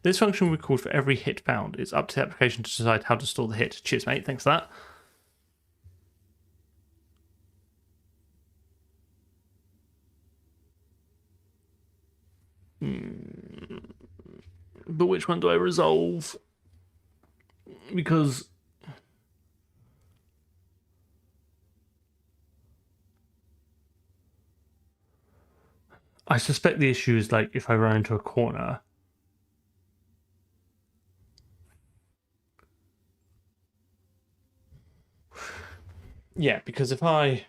This function will be called for every hit found. It's up to the application to decide how to store the hit. Cheers, mate. Thanks for that. But which one do I resolve? Because I suspect the issue is, like, if I run into a corner. Yeah, because if I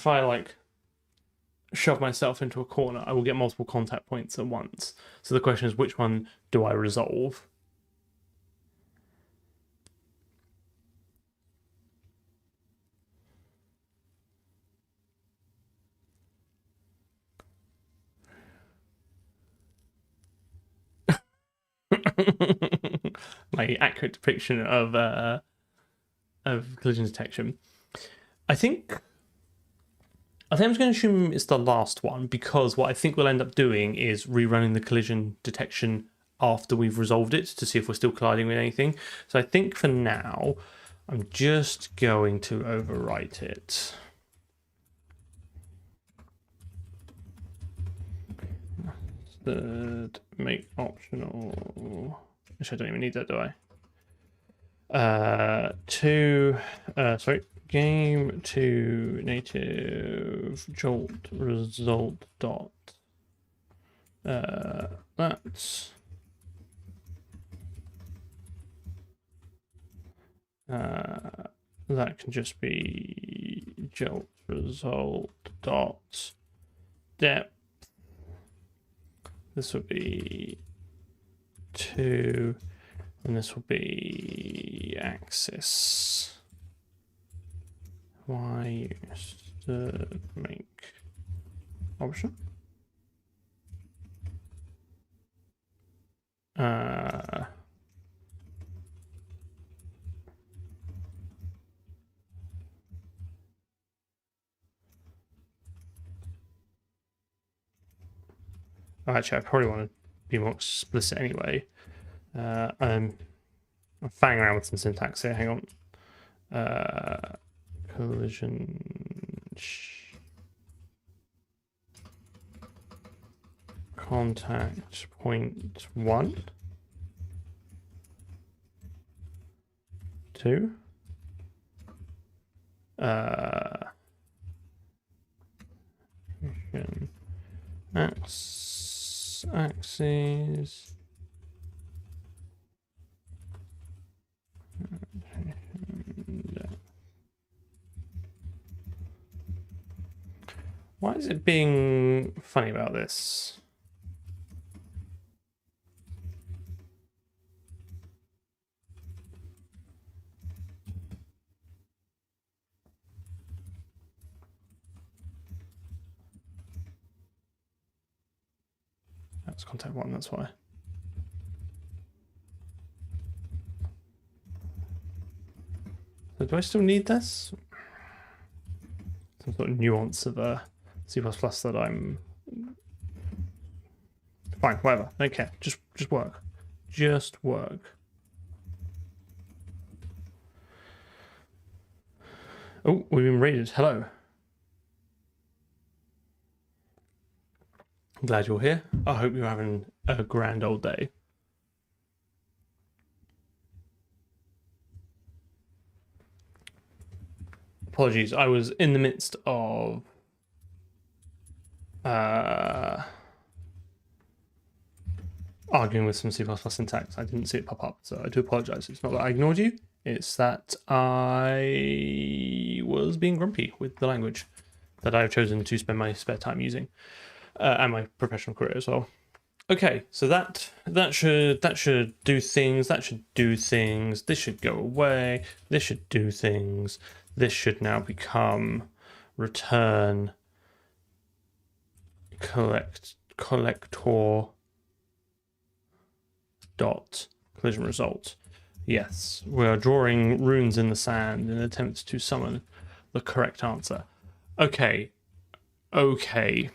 like shove myself into a corner, I will get multiple contact points at once. So the question is, which one do I resolve? My accurate depiction of collision detection. I think I'm just going to assume it's the last one, because what I think we'll end up doing is rerunning the collision detection after we've resolved it to see if we're still colliding with anything. So I think for now, I'm just going to overwrite it. Third, make optional. Actually, I don't even need that, do I? Game to native jolt result dot. That's that can just be jolt result dot depth. This would be 2, and this will be axis. Y used to make option. Actually, I probably want to be more explicit anyway. I'm fanging around with some syntax here. Hang on. Collision contact point 1, 2. Axes. Why is it being funny about this? That's contact 1, that's why. So do I still need this? Some sort of nuance of C++ that I'm... Fine, whatever. Okay, just work. Just work. Oh, we've been raided. Hello. I'm glad you're here. I hope you're having a grand old day. Apologies, I was in the midst of arguing with some C++ syntax. I didn't see it pop up, so I do apologize. It's not that I ignored you, it's that I was being grumpy with the language that I've chosen to spend my spare time using, and my professional career as well. Okay, so that should do things. That should do things. This should go away. This should do things. This should now become return collector dot collision result. Yes, we're drawing runes in the sand in an attempt to summon the correct answer. Okay. Okay.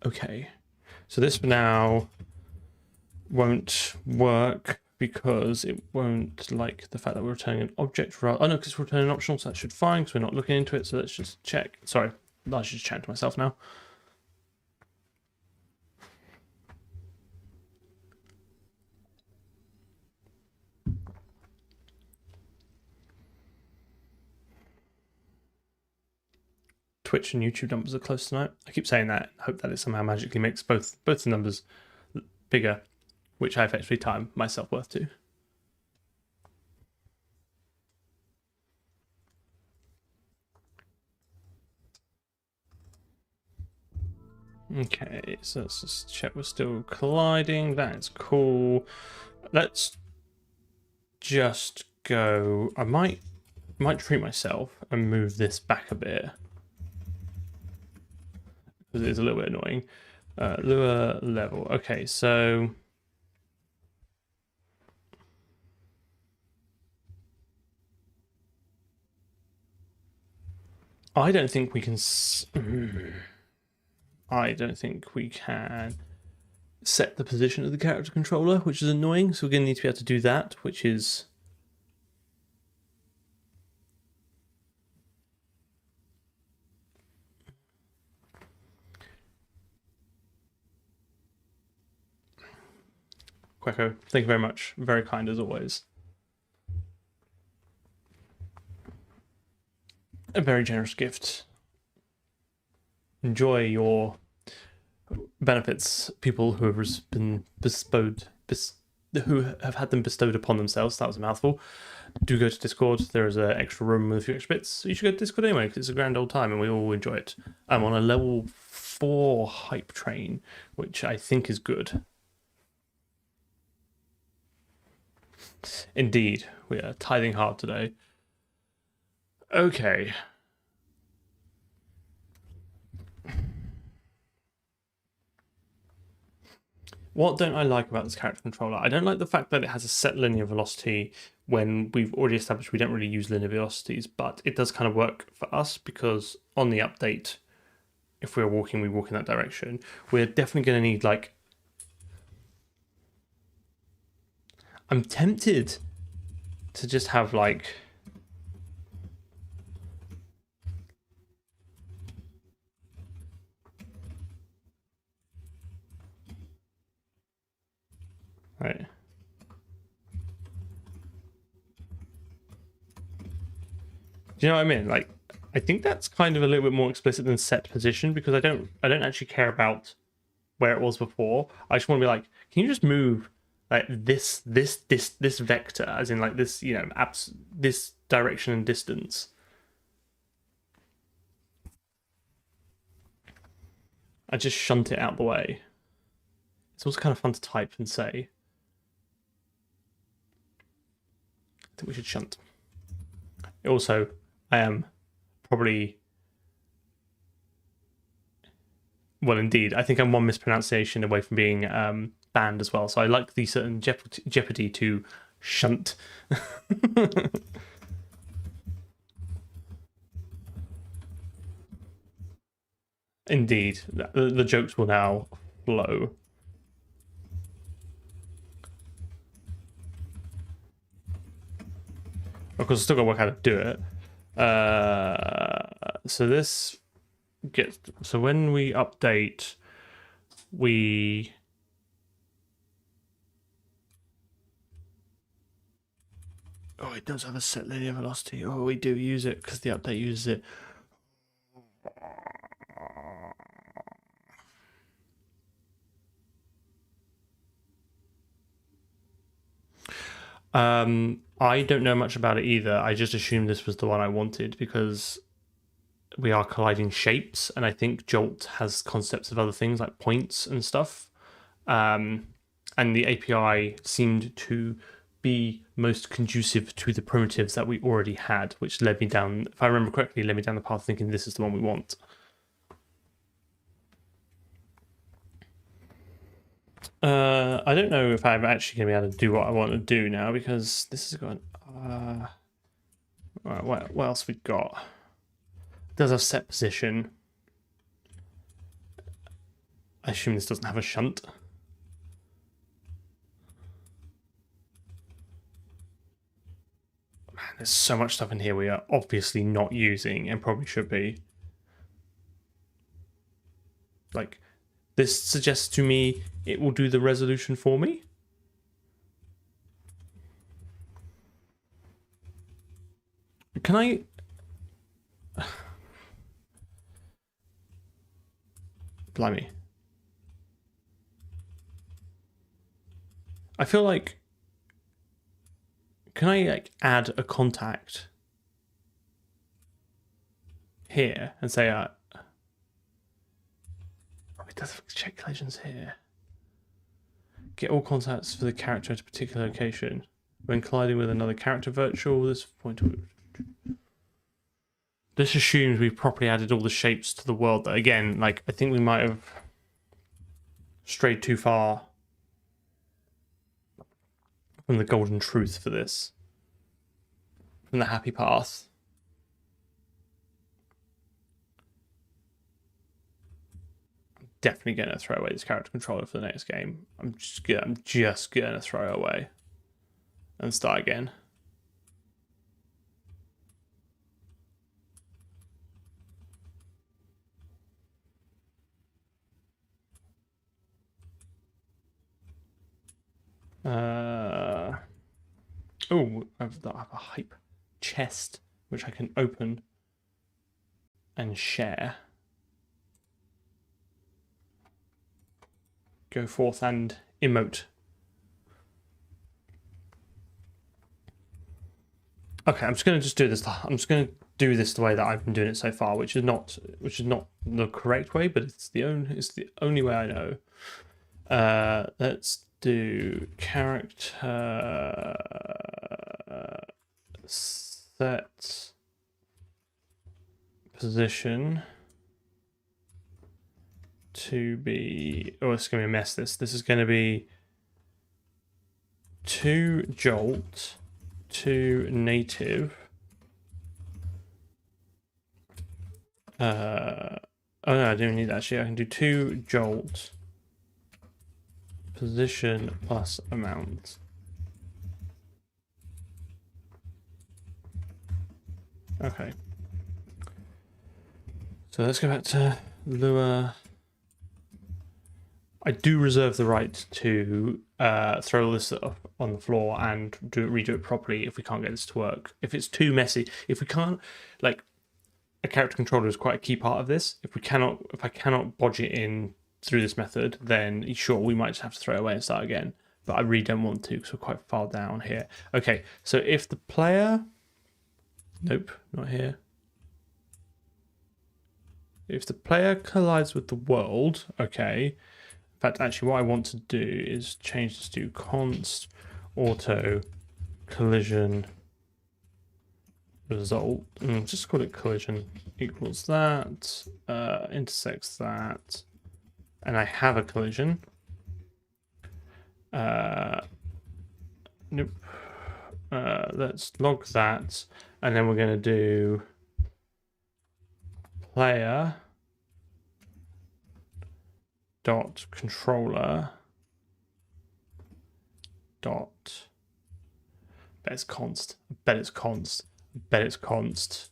Okay. So this now won't work because it won't like the fact that we're returning an object. Oh no, because we're returning an optional, so that should fine because we're not looking into it. So let's just check. Sorry, I should just chat to myself now. Twitch and YouTube numbers are close tonight. I keep saying that. I hope that it somehow magically makes both the numbers bigger, which I effectively time my self-worth to. Okay, so let's just check we're still colliding. That's cool. Let's just go. I might treat myself and move this back a bit because it is a little bit annoying. Lua level. Okay, so I don't think we can. I don't think we can set the position of the character controller, which is annoying. So we're going to need to be able to do that, which is Queco. Thank you very much. Very kind as always. A very generous gift. enjoy your benefits, people who have been who have had them bestowed upon themselves. That was a mouthful. Do go to Discord. There is an extra room with a few extra bits. So you should go to Discord anyway, because it's a grand old time and we all enjoy it. I'm on a level 4 hype train, which I think is good. Indeed, we are tithing hard today. Okay. What don't I like about this character controller? I don't like the fact that it has a set linear velocity when we've already established we don't really use linear velocities, but it does kind of work for us because on the update, if we're walking, we walk in that direction. We're definitely going to need, like... I'm tempted to just have, like... Right. Do you know what I mean? Like, I think that's kind of a little bit more explicit than set position, because I don't actually care about where it was before. I just want to be like, can you just move like this vector, as in like this, you know, this direction and distance. I just shunt it out the way. It's also kind of fun to type and say. I think we should shunt. Also, I am probably... Well, indeed, I think I'm one mispronunciation away from being banned as well. So I like the certain jeopardy to shunt. Indeed, the jokes will now flow. Of course, I still got to work out how to do it. So this gets... So when we update, we... Oh, it does have a set linear velocity. Oh, we do use it because the update uses it. I don't know much about it either. I just assumed this was the one I wanted because we are colliding shapes, and I think Jolt has concepts of other things like points and stuff. And the API seemed to be most conducive to the primitives that we already had, which led me down, if I remember correctly, led me down the path thinking this is the one we want. I don't know if I'm actually going to be able to do what I want to do now, because this has got... Right, what else we got? It does have set position. I assume this doesn't have a shunt. Man, there's so much stuff in here we are obviously not using and probably should be. Like, this suggests to me it will do the resolution for me. Can I... Blimey. I feel like... Can I, like, add a contact here and say... Oh, it does check collisions here. Get all contacts for the character at a particular location. When colliding with another character virtual, this point... This assumes we've properly added all the shapes to the world. That, again, like, I think we might have strayed too far from the golden truth for this. From the happy path. I'm definitely going to throw away this character controller for the next game. I'm just going to throw it away and start again. Oh, I have a hype chest which I can open and share. go forth and emote. Okay, I'm just going to just do this. I'm just going to do this the way that I've been doing it so far, which is not the correct way, but it's the only way I know. Let's do character set position to be. Oh, it's going to be a mess. This is going to be to jolt to native. Oh no, I don't need that actually. I can do to jolt position plus amount. Okay. So let's go back to Lua. I do reserve the right to throw this up on the floor and redo it properly if we can't get this to work. If it's too messy, if we can't, like, a character controller is quite a key part of this. If I cannot bodge it in through this method, then sure, we might just have to throw it away and start again. But I really don't want to because we're quite far down here. Okay, so if the player, nope, not here. If the player collides with the world, okay. In fact, actually, what I want to do is change this to const auto collision result. Just call it collision equals that, intersects that, and I have a collision. Nope. Let's log that, and then we're going to do player dot controller dot. Bet it's const. Bet it's const. Bet it's const.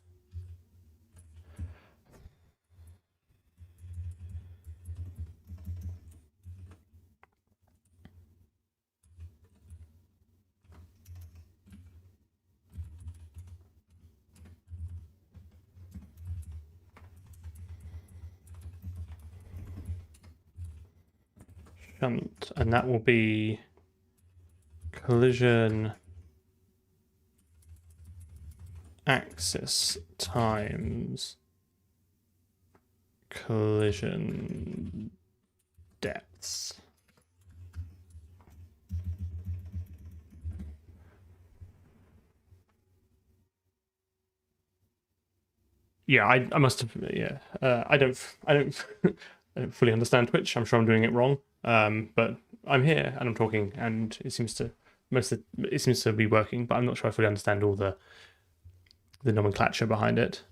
Shunt, and that will be collision axis times collision depths. Yeah, I must have. Yeah, I don't I don't fully understand Twitch. I'm sure I'm doing it wrong. But I'm here and I'm talking, and it seems to be working. But I'm not sure I fully understand all the nomenclature behind it.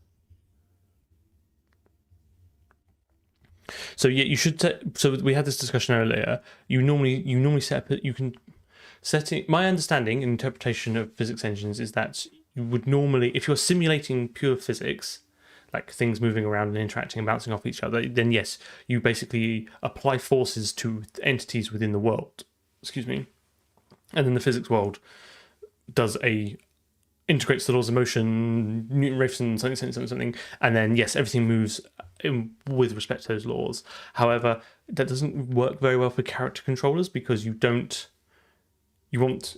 So yeah, you should. So we had this discussion earlier. You normally set up. You can setting. My understanding and interpretation of physics engines is that you would normally, if you're simulating pure physics, like things moving around and interacting and bouncing off each other, then yes, you basically apply forces to entities within the world. Excuse me, and then the physics world integrates the laws of motion, Newton-Raphson, something, and then yes, everything moves with respect to those laws. However, that doesn't work very well for character controllers because you want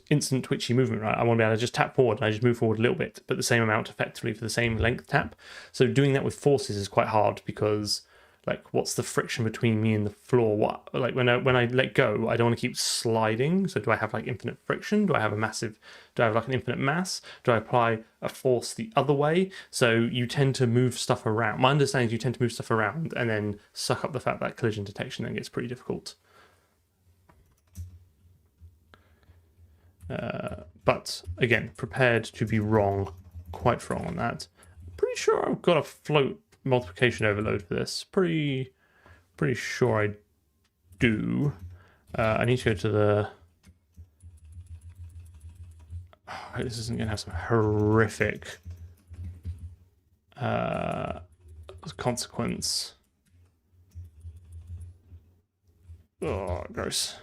instant twitchy movement, right? I want to be able to just tap forward and I just move forward a little bit, but the same amount effectively for the same length tap. So doing that with forces is quite hard because, like, what's the friction between me and the floor? What, like, when I let go, I don't want to keep sliding. So do I have like infinite friction? Do I have like an infinite mass? Do I apply a force the other way? So you tend to move stuff around. My understanding is you tend to move stuff around and then suck up the fact that collision detection then gets pretty difficult. But again, prepared to be wrong, quite wrong on that. Pretty sure I've got a float multiplication overload for this. Pretty sure I do. I need to go to the. Oh, this isn't going to have some horrific consequence. Oh, gross.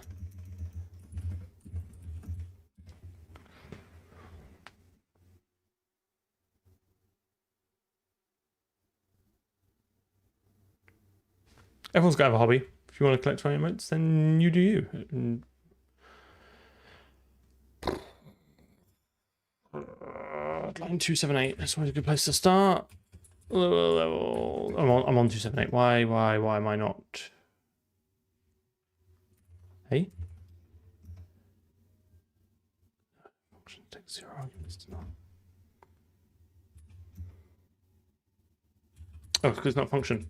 Everyone's got to have a hobby. If you want to collect 20 emotes, then you do you. Line 278. That's always a good place to start. Level. I'm on 278. Why am I not? Hey. Function takes 0 arguments to not. Oh, because it's not a function.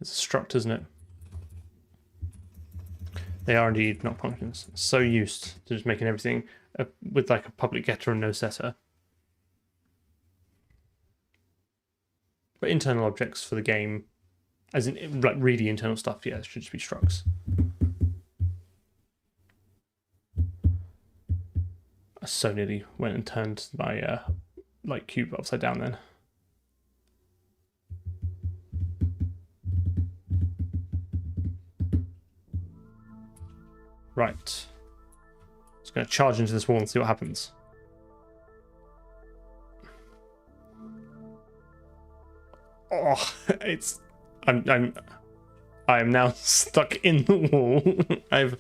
It's a struct, isn't it? They are indeed not functions. So used to just making everything with like a public getter and no setter. But internal objects for the game, as in like really internal stuff, yeah, it should just be structs. I so nearly went and turned my like cube upside down then. Right. Just going to charge into this wall and see what happens. Oh, it's I am now stuck in the wall. I've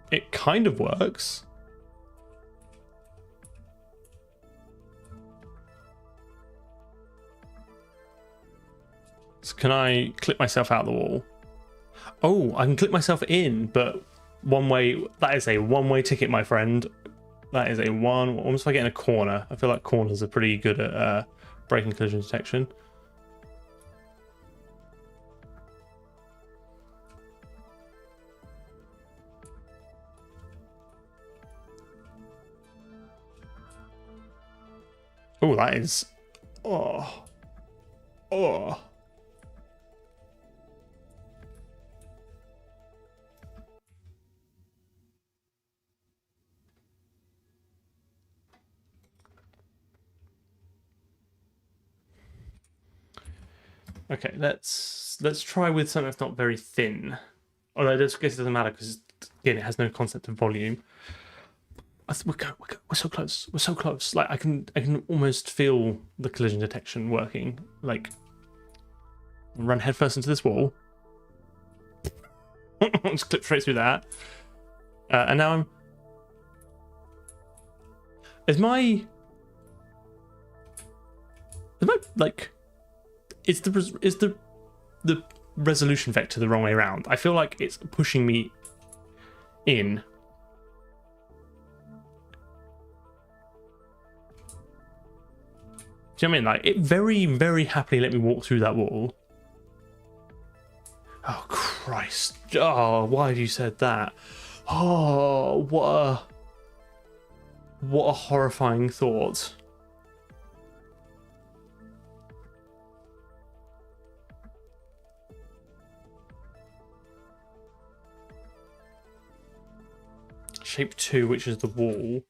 it kind of works. So can I clip myself out of the wall? Oh, I can clip myself in, but one way. That is a one-way ticket, my friend. That is a one. What if I get in a corner? I feel like corners are pretty good at breaking collision detection. Oh, that is. Oh. Oh. Okay, let's try with something that's not very thin. Although I guess it doesn't matter because again it has no concept of volume. We're so close. We're so close. Like I can almost feel the collision detection working. Like run headfirst into this wall. Just clip straight through that. And now I'm. Is my like? Is the resolution vector the wrong way around? I feel like it's pushing me in. Do you know what I mean? Like it very, very happily let me walk through that wall. Oh Christ! Oh, why have you said that? Oh, what a horrifying thought. Shape 2, which is the wall.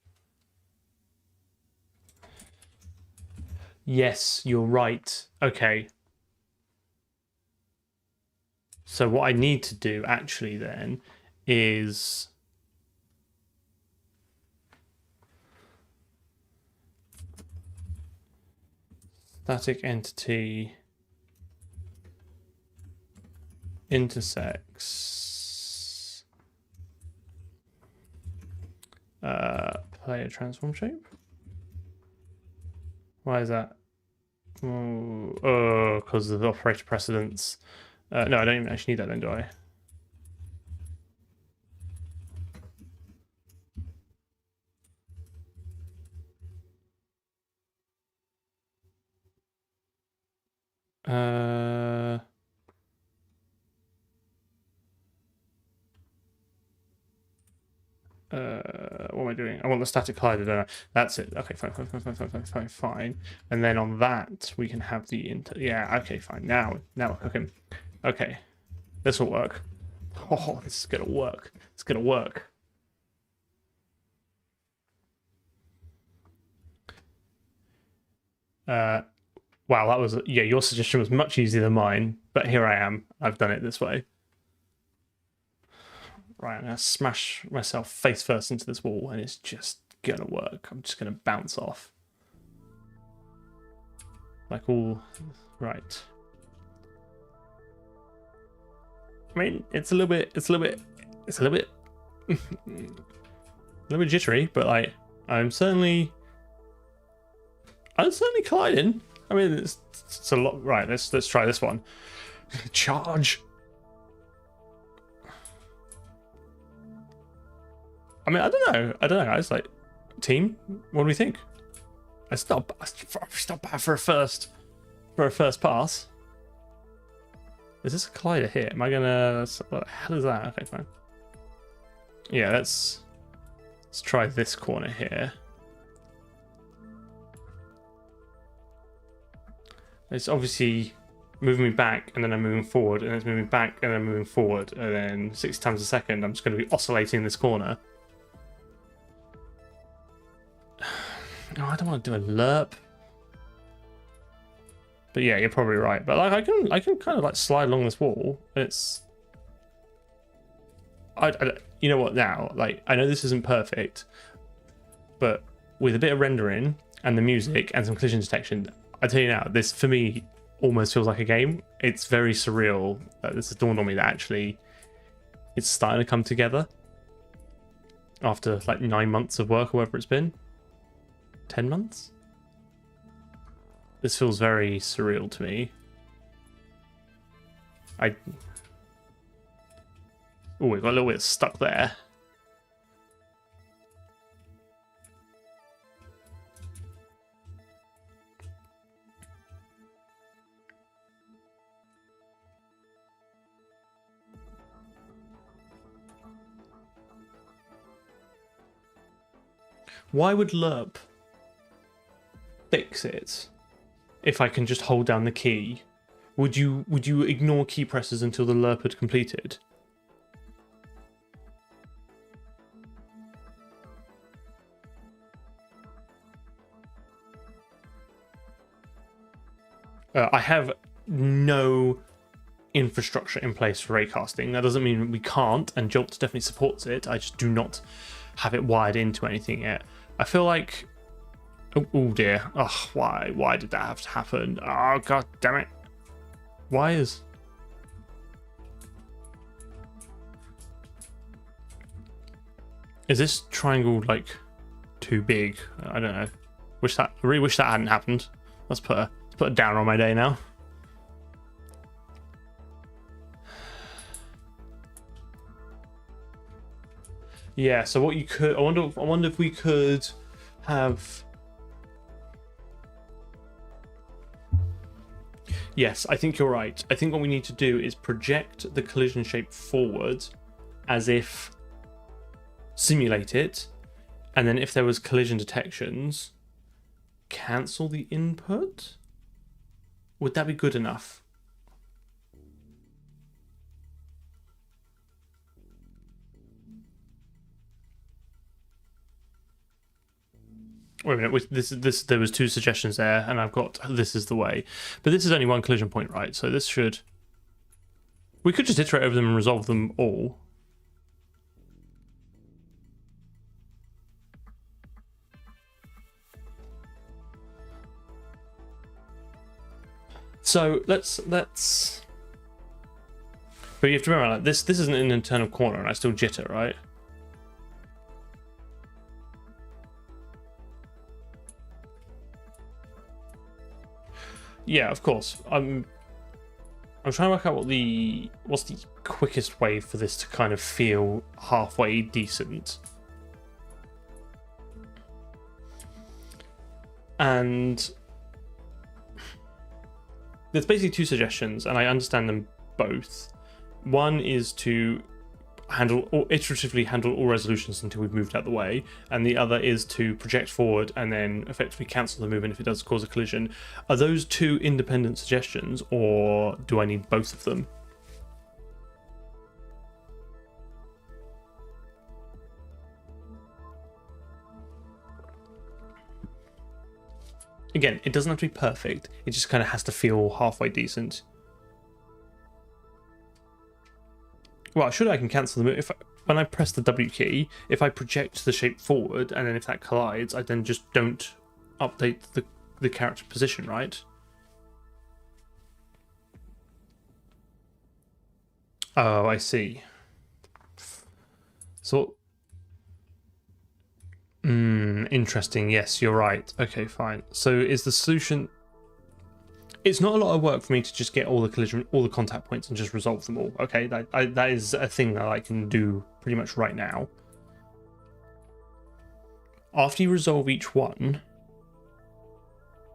Yes, you're right. Okay. So what I need to do actually then is static entity intersects player transform shape. Why is that? Oh, because of the operator precedence. No, I don't even actually need that then, do I? What am I doing? I want the static collider, don't I? That's it. Okay, fine. And then on that, we can have the yeah, okay, fine. Now we're cooking. Okay, this will work. Oh, this is gonna work. It's gonna work. Wow, that was yeah. Your suggestion was much easier than mine, but here I am. I've done it this way. Right, I'm gonna smash myself face first into this wall, and it's just gonna work. I'm just gonna bounce off. Like all right. I mean, it's a little bit jittery, but like I'm certainly colliding. I mean, it's a lot. Right, let's try this one. Charge. I mean, I don't know, guys. Like, team, what do we think? It's not bad for a first pass. Is this a collider here? Am I gonna? What the hell is that? Okay, fine. Yeah, let's try this corner here. It's obviously moving me back, and then I'm moving forward, and it's moving back, and then moving forward, and then 60 times a second, I'm just going to be oscillating this corner. Oh, I don't want to do a lerp. But yeah, you're probably right. But like, I can kind of like slide along this wall. It's, you know what? Now, like, I know this isn't perfect, but with a bit of rendering and the music and some collision detection, I tell you now, this for me almost feels like a game. It's very surreal. This has dawned on me that actually it's starting to come together after like 9 months of work or whatever it's been. 10 months? This feels very surreal to me. Oh, we got a little bit stuck there. Why would lerp fix it if I can just hold down the key? Would you ignore key presses until the lerp had completed? I have no infrastructure in place for raycasting. That doesn't mean we can't, and Jolt definitely supports it. I just do not have it wired into anything yet. I feel like, oh dear, oh, why did that have to happen? Oh god damn it! Is this triangle like too big? I don't know. I really wish that hadn't happened. Let's put a down on my day now. Yeah, so what you could, I wonder if we could have. Yes, I think you're right. I think what we need to do is project the collision shape forward as if simulate it, and then if there was collision detections, cancel the input. Would that be good enough? Wait a minute, there was 2 suggestions there, and I've got this is the way. But this is only 1 collision point, right? So this should... We could just iterate over them and resolve them all. So let's... But you have to remember, like, this isn't an internal corner, and I still jitter, right? Yeah, of course. I'm trying to work out what's the quickest way for this to kind of feel halfway decent. And there's basically 2 suggestions, and I understand them both. One is to iteratively handle all resolutions until we've moved out the way, and the other is to project forward and then effectively cancel the movement if it does cause a collision. Are those 2 independent suggestions, or do I need both of them? Again, it doesn't have to be perfect, it just kind of has to feel halfway decent. Well, should I can cancel the move if when I press the W key, if I project the shape forward, and then if that collides, I then just don't update the character position, right? Oh, I see. So, interesting. Yes, you're right. Okay, fine. So is the solution... It's not a lot of work for me to just get all the contact points and just resolve them all. Okay, that is a thing that I can do pretty much right now. After you resolve each one...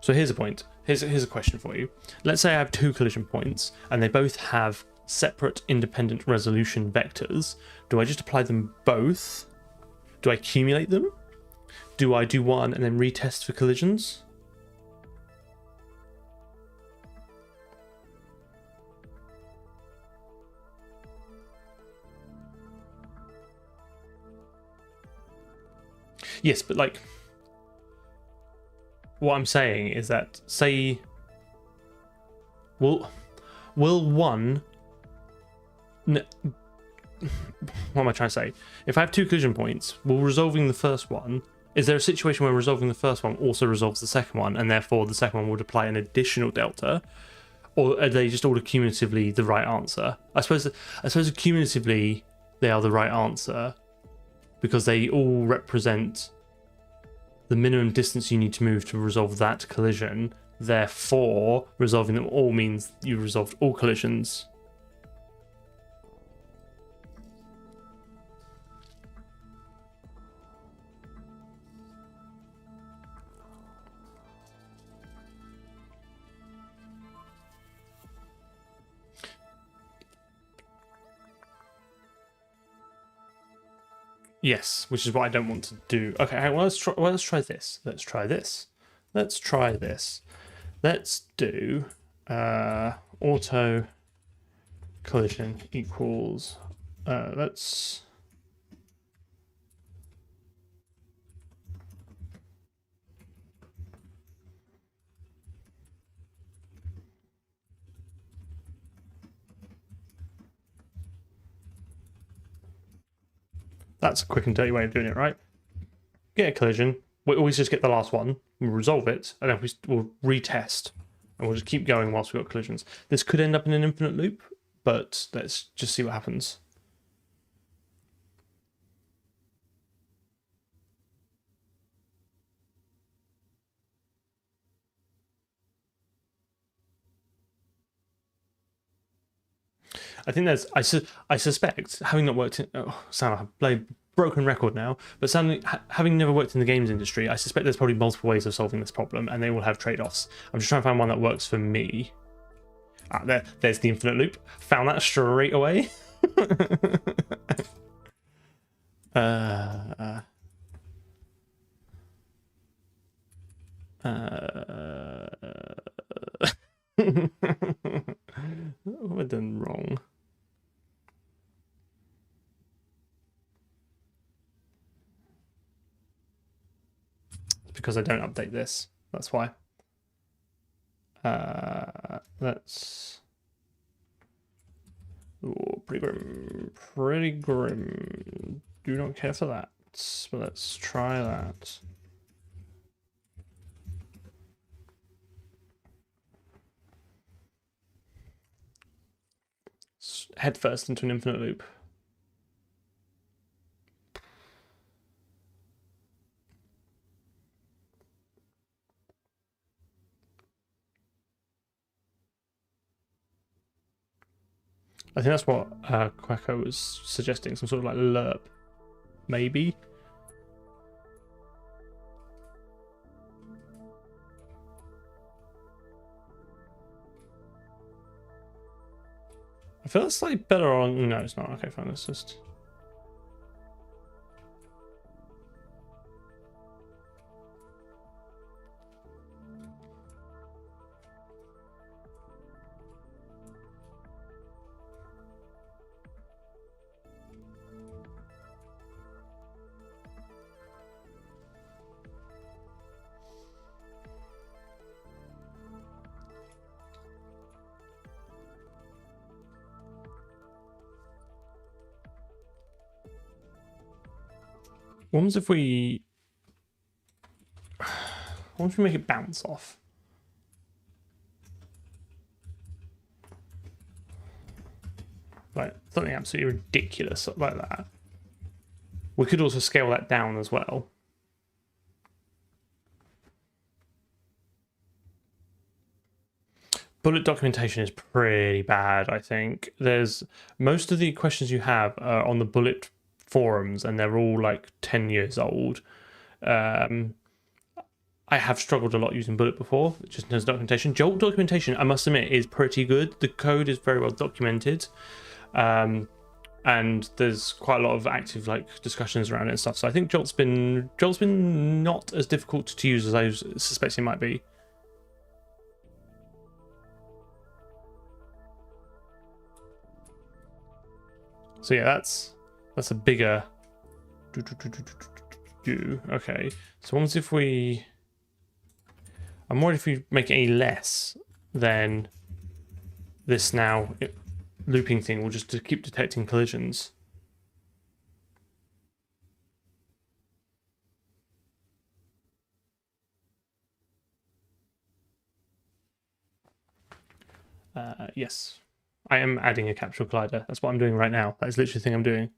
So here's a point. Here's a question for you. Let's say I have 2 collision points, and they both have separate independent resolution vectors. Do I just apply them both? Do I accumulate them? Do I do one and then retest for collisions? Yes, but like, what I'm saying is that, say, will one... what am I trying to say? If I have 2 collision points, will resolving the first one... Is there a situation where resolving the first one also resolves the second one, and therefore the second one would apply an additional delta? Or are they just all cumulatively the right answer? I suppose cumulatively they are the right answer, because they all represent the minimum distance you need to move to resolve that collision. Therefore, resolving them all means you resolved all collisions. Yes, which is what I don't want to do. Okay, well, let's try this. Let's try this. Let's do auto collision equals let's That's a quick and dirty way of doing it, right? Get a collision. We always just get the last one. We'll resolve it, and then we'll retest. And we'll just keep going whilst we've got collisions. This could end up in an infinite loop, but let's just see what happens. I think there's... I suspect, having not worked in... Oh, sound like I play broken record now, but having never worked in the games industry, I suspect there's probably multiple ways of solving this problem, and they all have trade-offs. I'm just trying to find one that works for me. There's the infinite loop. Found that straight away. What have I done wrong? It's because I don't update this. That's why. Let's... Ooh, pretty grim. Pretty grim. Do not care for that. But let's try that. Head first into an infinite loop. I think that's what Quacko was suggesting, some sort of like lerp, maybe. I feel that's slightly better on... No, it's not. Okay, fine. Let's just... What if we make it bounce off? Like something absolutely ridiculous like that. We could also scale that down as well. Bullet documentation is pretty bad, I think. There's most of the questions you have are on the Bullet forums, and they're all like 10 years old. I have struggled a lot using Bullet before, just in terms of documentation. Jolt documentation, I must admit, is pretty good. The code is very well documented. And there's quite a lot of active like discussions around it and stuff. So I think Jolt's been not as difficult to use as I suspect it might be. So yeah, that's a bigger. Okay, so once if we, I'm worried if we make it any less, then this now looping thing will just keep detecting collisions. Yes, I am adding a capsule collider. That's what I'm doing right now. That is literally the thing I'm doing.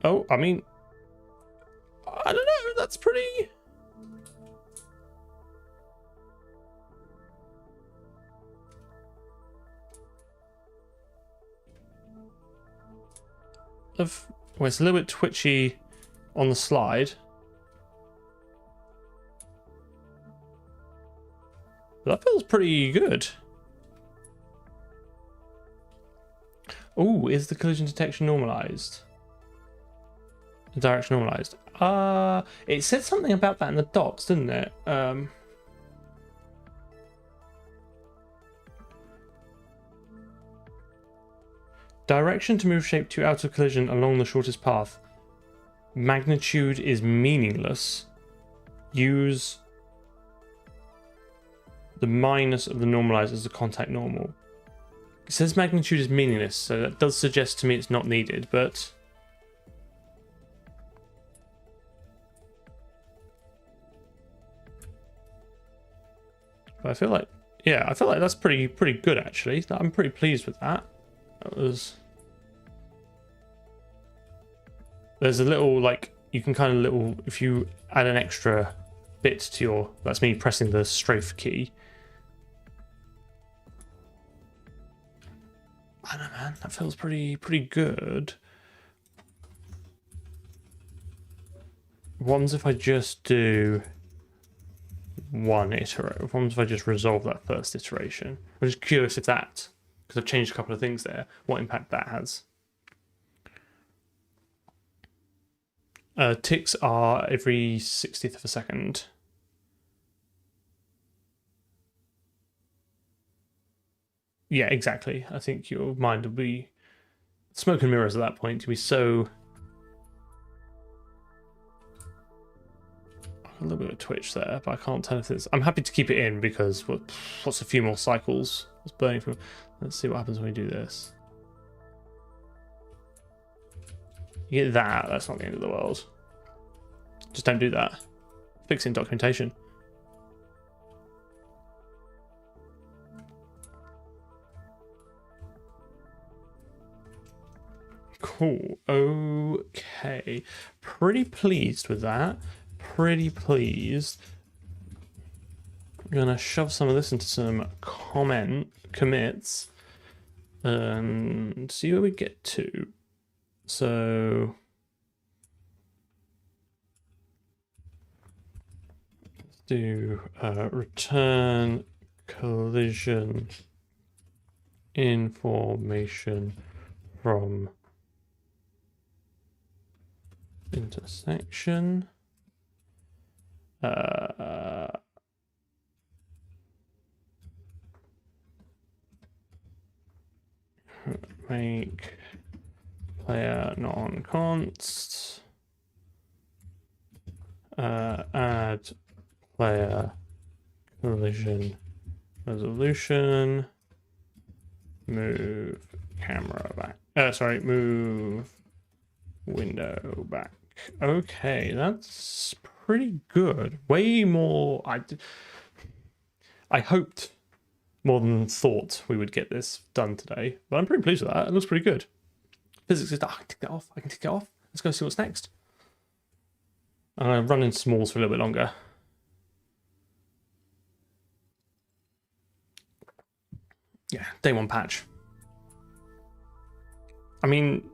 Oh, I mean, I don't know. That's pretty. Well, it's a little bit twitchy on the slide. That feels pretty good. Oh, is the collision detection normalized? The direction normalized. It said something about that in the docs, didn't it? Direction to move shape to out of collision along the shortest path. Magnitude is meaningless. Use the minus of the normalized as the contact normal. It says magnitude is meaningless, so that does suggest to me it's not needed, but I feel like, yeah, I feel like that's pretty good actually. I'm pretty pleased with that. That was. There's a little like you can kind of little if you add an extra bit to your. That's me pressing the strafe key. I don't know, man. That feels pretty good. One's if I just do one iteration. One's if I just resolve that first iteration. I'm just curious if that, because I've changed a couple of things there, what impact that has. Ticks are every 60th of a second. Yeah, exactly. I think your mind will be smoke and mirrors at that point. You'll be so. A little bit of twitch there, but I can't tell if it's. I'm happy to keep it in because what's a few more cycles? It's burning from. Let's see what happens when we do this. You get that. That's not the end of the world. Just don't do that. Fix it in documentation. Cool. Okay. Pretty pleased with that. Pretty pleased. I'm gonna shove some of this into some commits and see where we get to. So let's do return collision information from intersection. Make player non-const. Add player collision resolution. Move camera back. Sorry, move window back. Okay, that's pretty good. Way more. I hoped more than thought we would get this done today, but I'm pretty pleased with that. It looks pretty good. Physics is. I can tick that off. I can tick it off. Let's go see what's next. I'm gonna run in smalls for a little bit longer. Yeah, day one patch. I mean,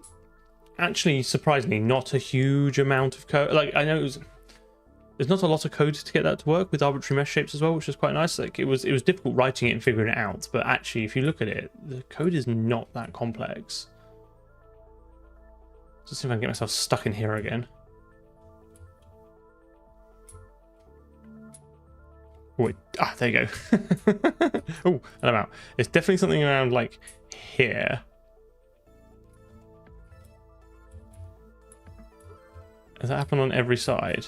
actually, surprisingly, not a huge amount of code. Like, I know there's not a lot of code to get that to work with arbitrary mesh shapes as well, which is quite nice. Like, it was difficult writing it and figuring it out, but actually, if you look at it, the code is not that complex. Let's see if I can get myself stuck in here again. Wait, there you go. Oh, and I'm out. It's definitely something around like here. Does that happen on every side?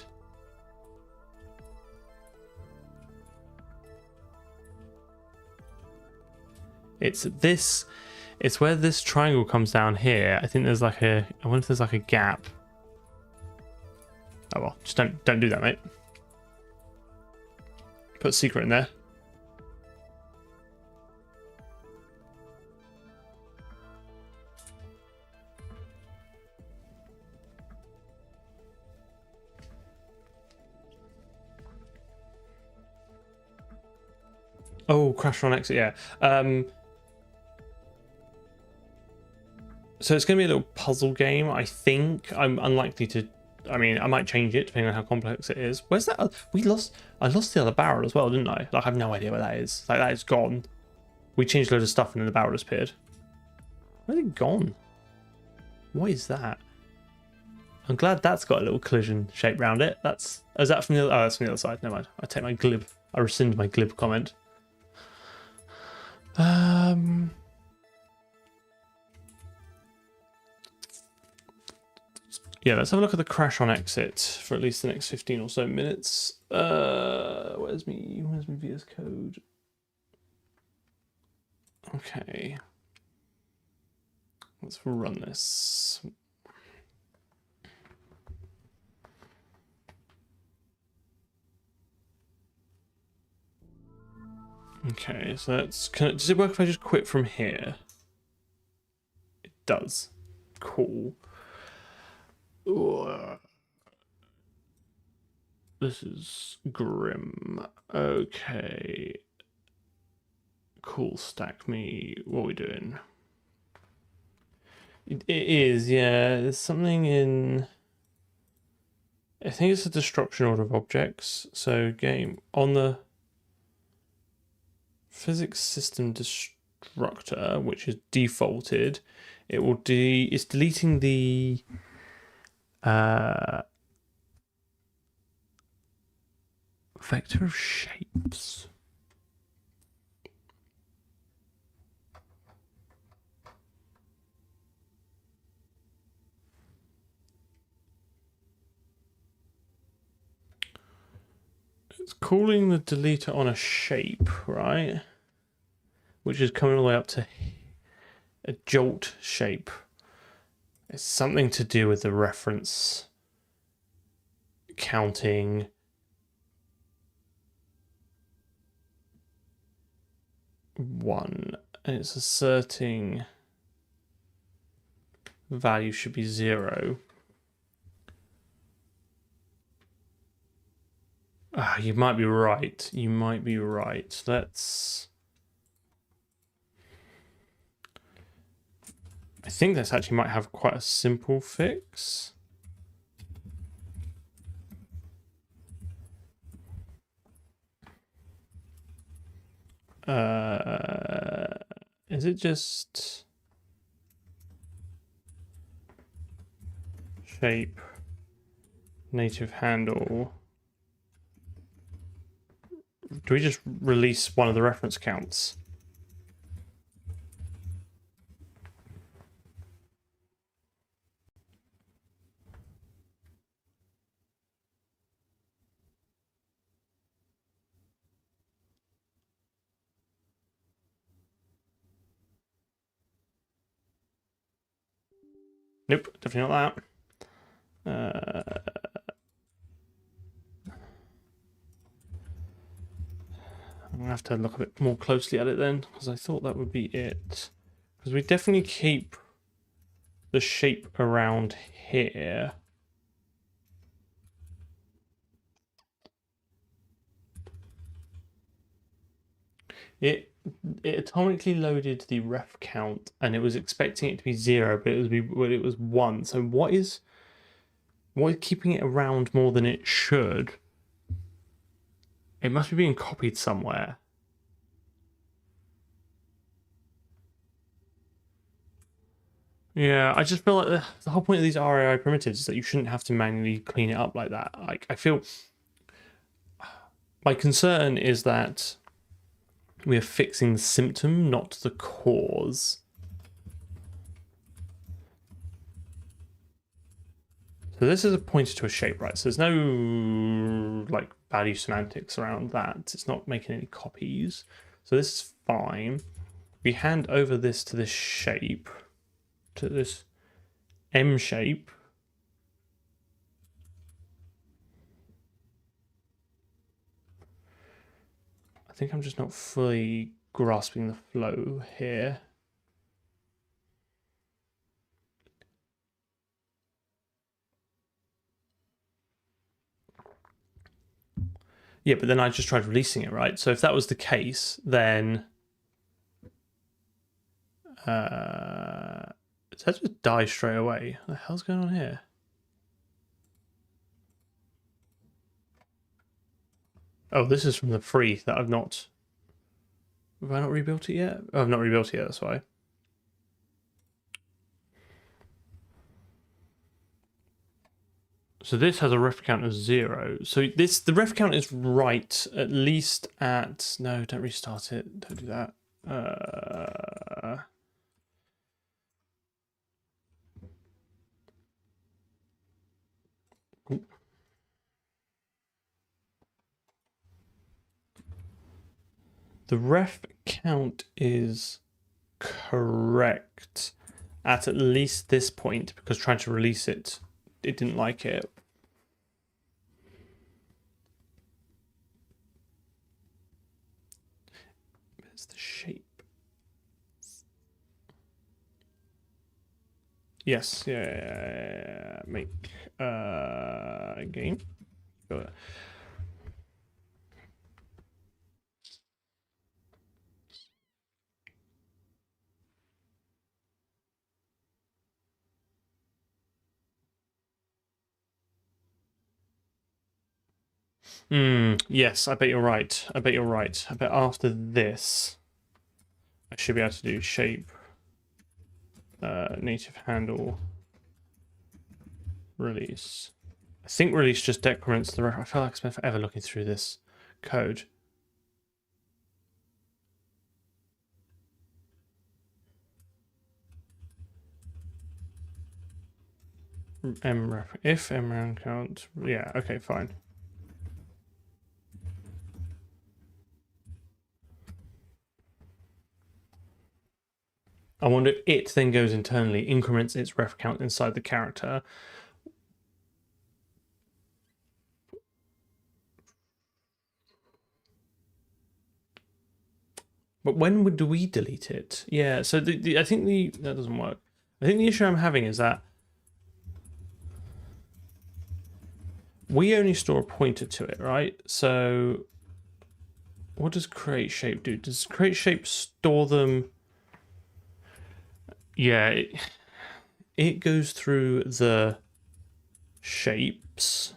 It's this. It's where this triangle comes down here. I think there's like a. I wonder if there's like a gap. Oh well, just don't do that, mate. Put a secret in there. Oh, crash on exit, yeah. So it's going to be a little puzzle game, I think. I'm unlikely to... I mean, I might change it depending on how complex it is. Where's that? I lost the other barrel as well, didn't I? Like, I have no idea where that is. Like, that is gone. We changed a load of stuff and then the barrel has appeared. Where's it gone? What is that? I'm glad that's got a little collision shape around it. That's... Oh, is that from the other... Oh, that's from the other side. Never mind. I take my glib... I rescind my glib comment. Yeah, let's have a look at the crash on exit for at least the next 15 or so minutes. Where's my VS Code? Okay. Let's run this. Okay, so that's... does it work if I just quit from here? It does. Cool. Ooh. This is grim. Okay. Cool, stack me. What are we doing? It is, yeah. There's something in... I think it's a destruction order of objects. So game on the physics system destructor, which is defaulted, it will it's deleting the vector of shapes. It's calling the deleter on a shape, right? Which is coming all the way up to a jolt shape. It's something to do with the reference counting. One, and it's asserting value should be 0. You might be right. You might be right. Let's... I think this actually might have quite a simple fix. Is it just shape native handle? Do we just release one of the reference counts? Nope, definitely not that. I'm gonna have to look a bit more closely at it then, because I thought that would be it. Because we definitely keep the shape around here. It atomically loaded the ref count, and it was expecting it to be 0, but it was 1. So what is keeping it around more than it should? It must be being copied somewhere. Yeah, I just feel like the whole point of these RAI primitives is that you shouldn't have to manually clean it up like that. Like, I feel my concern is that we are fixing the symptom, not the cause. So this is a pointer to a shape, right? So there's no like value semantics around that. It's not making any copies. So this is fine. We hand over this to this shape, to this M shape. I think I'm just not fully grasping the flow here. Yeah, but then I just tried releasing it, right? So if that was the case, then does that just die straight away? What the hell's going on here? Oh, this is from the free that I've not... Have I not rebuilt it yet? Oh, I've not rebuilt it yet, that's why. So this has a ref count of 0. So the ref count is right, at least at... No, don't restart it. Don't do that. The ref count is correct at least this point, because trying to release it, it didn't like it. It's the shape. Yes, yeah. Make game. Got it. Yes, I bet you're right. I bet you're right. I bet after this, I should be able to do shape, native handle, release. I think release just decrements the ref. I feel like I spent forever looking through this code. Mref, if mref count, yeah, okay, fine. I wonder if it then goes internally, increments its ref count inside the character. But when do we delete it? Yeah, so I think that doesn't work. I think the issue I'm having is that we only store a pointer to it, right? So what does create shape do? Does create shape store them? Yeah, it goes through the shapes.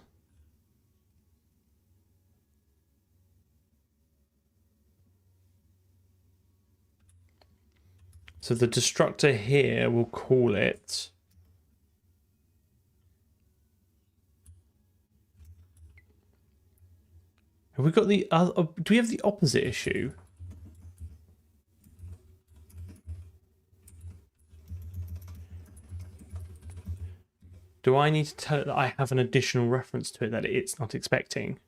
So the destructor here will call it. Have we got the other? Do we have the opposite issue? Do I need to tell it that I have an additional reference to it that it's not expecting?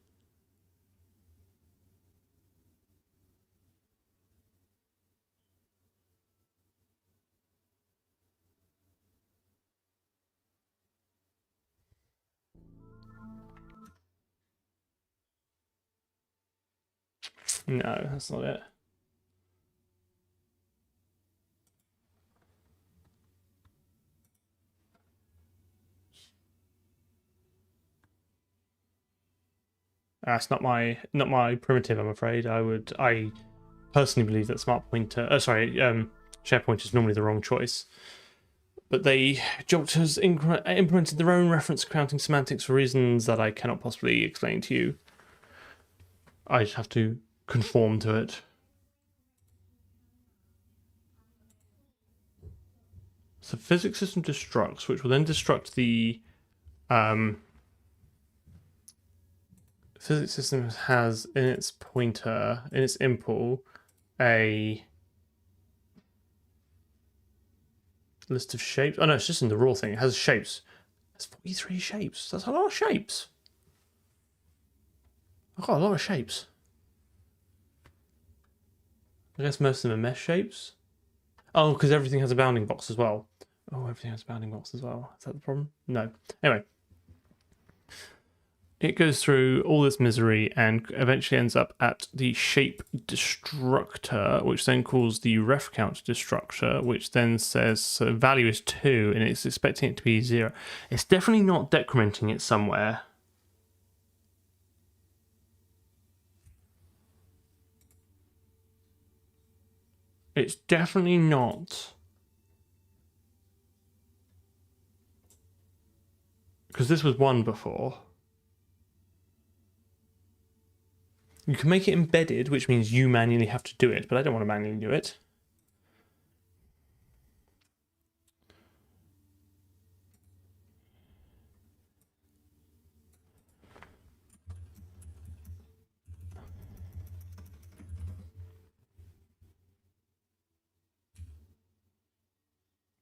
No, that's not it. That's not my primitive, I'm afraid. I personally believe that smart pointer, SharePoint is normally the wrong choice. But Jolt has implemented their own reference counting semantics for reasons that I cannot possibly explain to you. I just have to conform to it. So physics system destructs, which will then destruct the physics system has in its pointer, in its impl, a list of shapes. Oh no, it's just in the raw thing. It has shapes. It's 43 shapes. That's a lot of shapes. I've got a lot of shapes. I guess most of them are mesh shapes. Oh, because everything has a bounding box as well. Oh, everything has a bounding box as well. Is that the problem? No. Anyway. It goes through all this misery and eventually ends up at the shape destructor, which then calls the ref count destructor, which then says so value is 2 and it's expecting it to be 0. It's definitely not decrementing it somewhere. It's definitely not. Because this was 1 before. You can make it embedded, which means you manually have to do it, but I don't want to manually do it.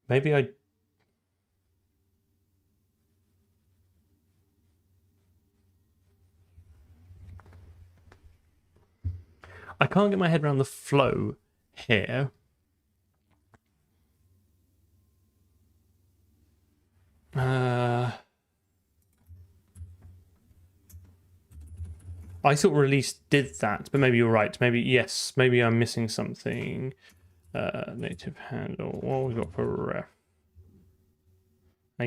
Maybe I can't get my head around the flow here. I thought release did that, but maybe you're right. Maybe, yes, maybe I'm missing something. Native handle. What we've got for ref?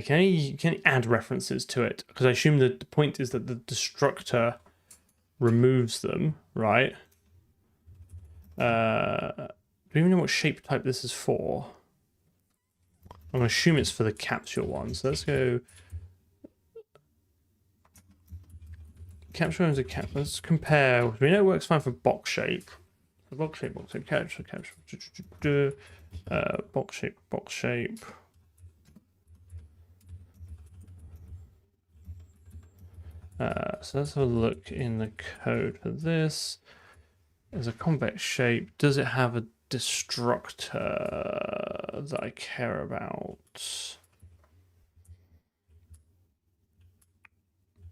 Can you add references to it? Because I assume that the point is that the destructor removes them, right? Do we even know what shape type this is for? I'm going to assume it's for the capsule one. So let's go. Capsule one's a cap. Let's compare. We know it works fine for box shape. Box shape, capsule, box shape. So let's have a look in the code for this. There's a convex shape. Does it have a destructor that I care about?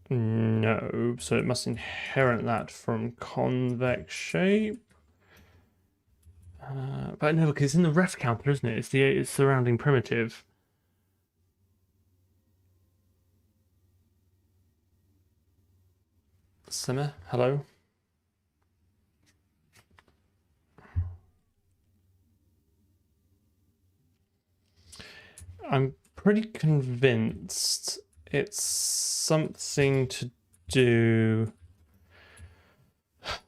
No, so it must inherit that from convex shape. But no, because it's in the ref counter, isn't it? It's the surrounding primitive. Simmer, hello. I'm pretty convinced it's something to do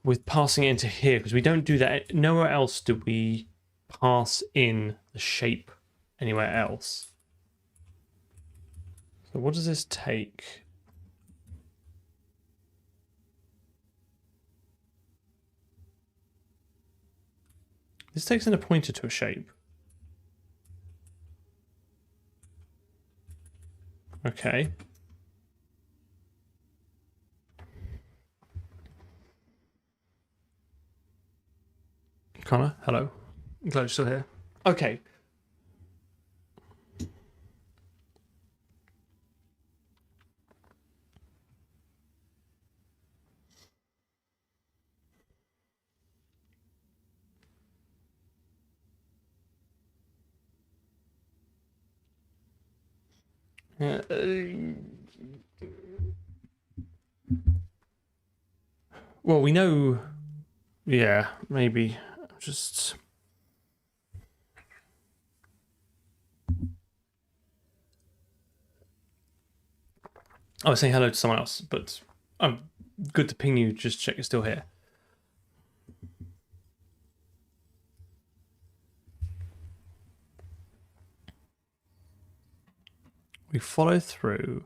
with passing it into here, because we don't do that. Nowhere else do we pass in the shape anywhere else. So what does this take? This takes in a pointer to a shape. Okay. Connor, hello. I'm glad you're still here. Okay. Well, we know Yeah, maybe just. I was saying hello to someone else, but I'm good to ping you. Just check you're still here. We follow through.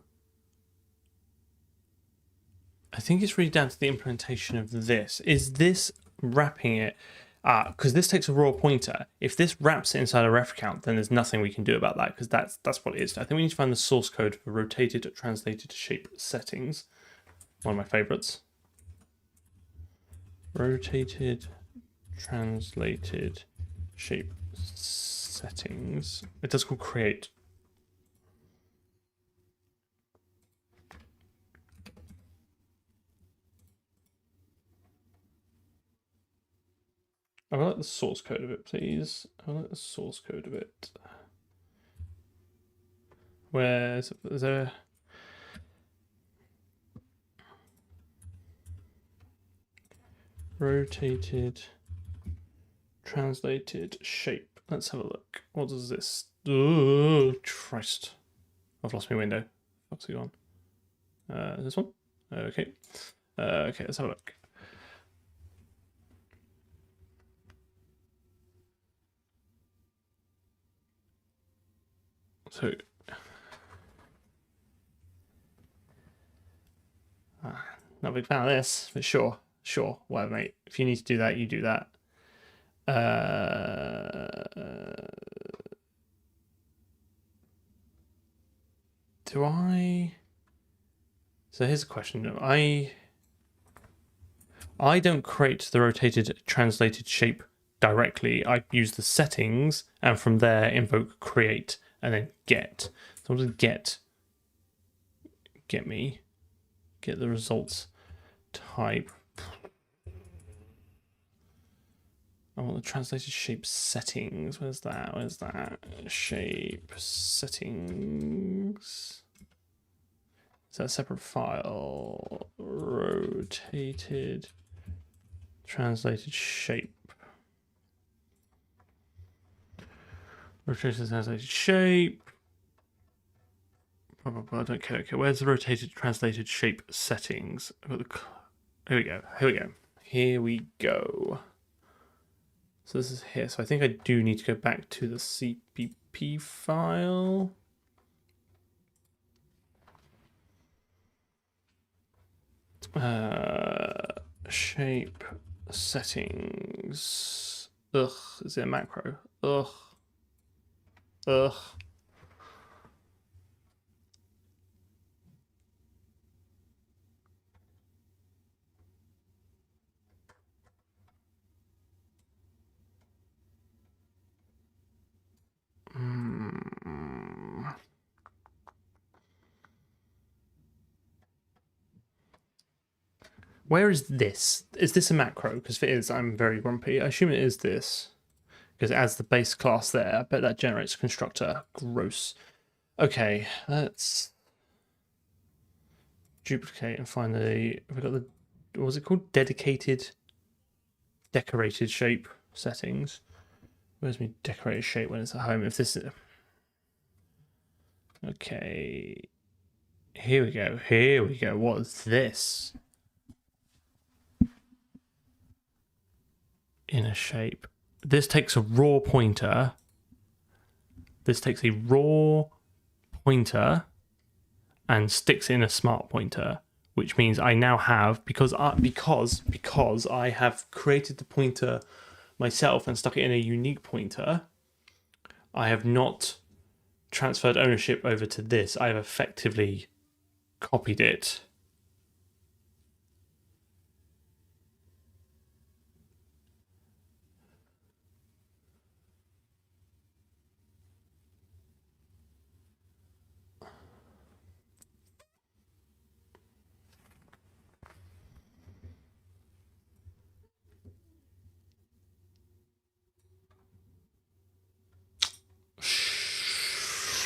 I think it's really down to the implementation of this. Is this wrapping it? Because this takes a raw pointer. If this wraps it inside a ref count, then there's nothing we can do about that because that's what it is. I think we need to find the source code for rotated translated shape settings. One of my favorites. Rotated translated shape settings. It does called create. I would like the source code of it, please. I would like the source code of it. Where is there? Rotated translated shape. Let's have a look. What does this? Oh, Christ. I've lost my window. What's it on? This one? Okay. Okay, let's have a look. So, not a big fan of this, but sure, whatever, mate. If you need to do that, you do that. Do I? So here's a question. I don't create the rotated translated shape directly. I use the settings and from there invoke create and then get. So what does get me? Get the results type. I want the translated shape settings. Where's that? Where's that? Shape settings. Is that a separate file? Rotated translated shape. Rotated translated shape. I don't care. Okay, where's the rotated translated shape settings? Here we go. Here we go. So this is here. So I think I do need to go back to the CPP file. Shape settings. Ugh, is it a macro? Ugh. Where is this? Is this a macro? Because if it is, I'm very grumpy. I assume it is this. Because it adds the base class there. I bet that generates a constructor. Gross. Okay, let's duplicate and find the... Have we got the... What was it called? Dedicated... Decorated shape settings. Where's my decorated shape when it's at home? If this is... Okay. Here we go. What's this? Inner shape. This takes a raw pointer. And sticks in a smart pointer, which means I now have, because I have created the pointer myself and stuck it in a unique pointer, I have not transferred ownership over to this. I have effectively copied it.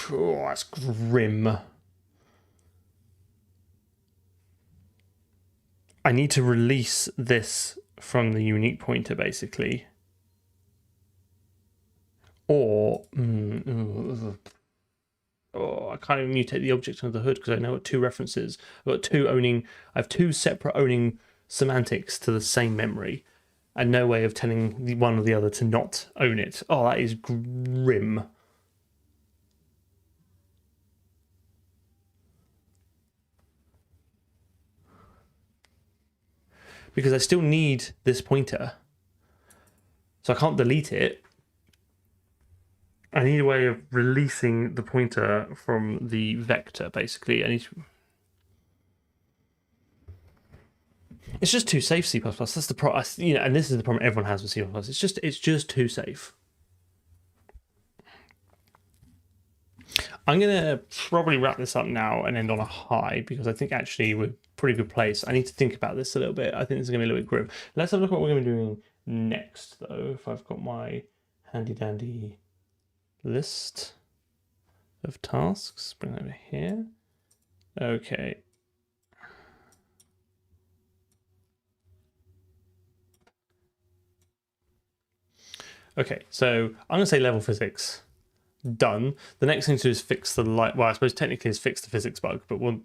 Oh, that's grim. I need to release this from the unique pointer, basically. Or, I can't even mutate the object under the hood because I know I've got two references. I have two separate owning semantics to the same memory, and no way of telling the one or the other to not own it. Oh, that is grim. Because I still need this pointer. So I can't delete it. I need a way of releasing the pointer from the vector, basically. It's just too safe, C++. That's the problem. And this is the problem everyone has with C++. It's just too safe. I'm gonna probably wrap this up now and end on a high because I think actually we're pretty good place. I need to think about this a little bit. I think this is gonna be a little bit grim. Let's have a look at what we're gonna be doing next, though. If I've got my handy dandy list of tasks, bring that over here. Okay. Okay, so I'm gonna say level physics. Done. The next thing to do is fix the light. Well, I suppose technically is fix the physics bug, but we'll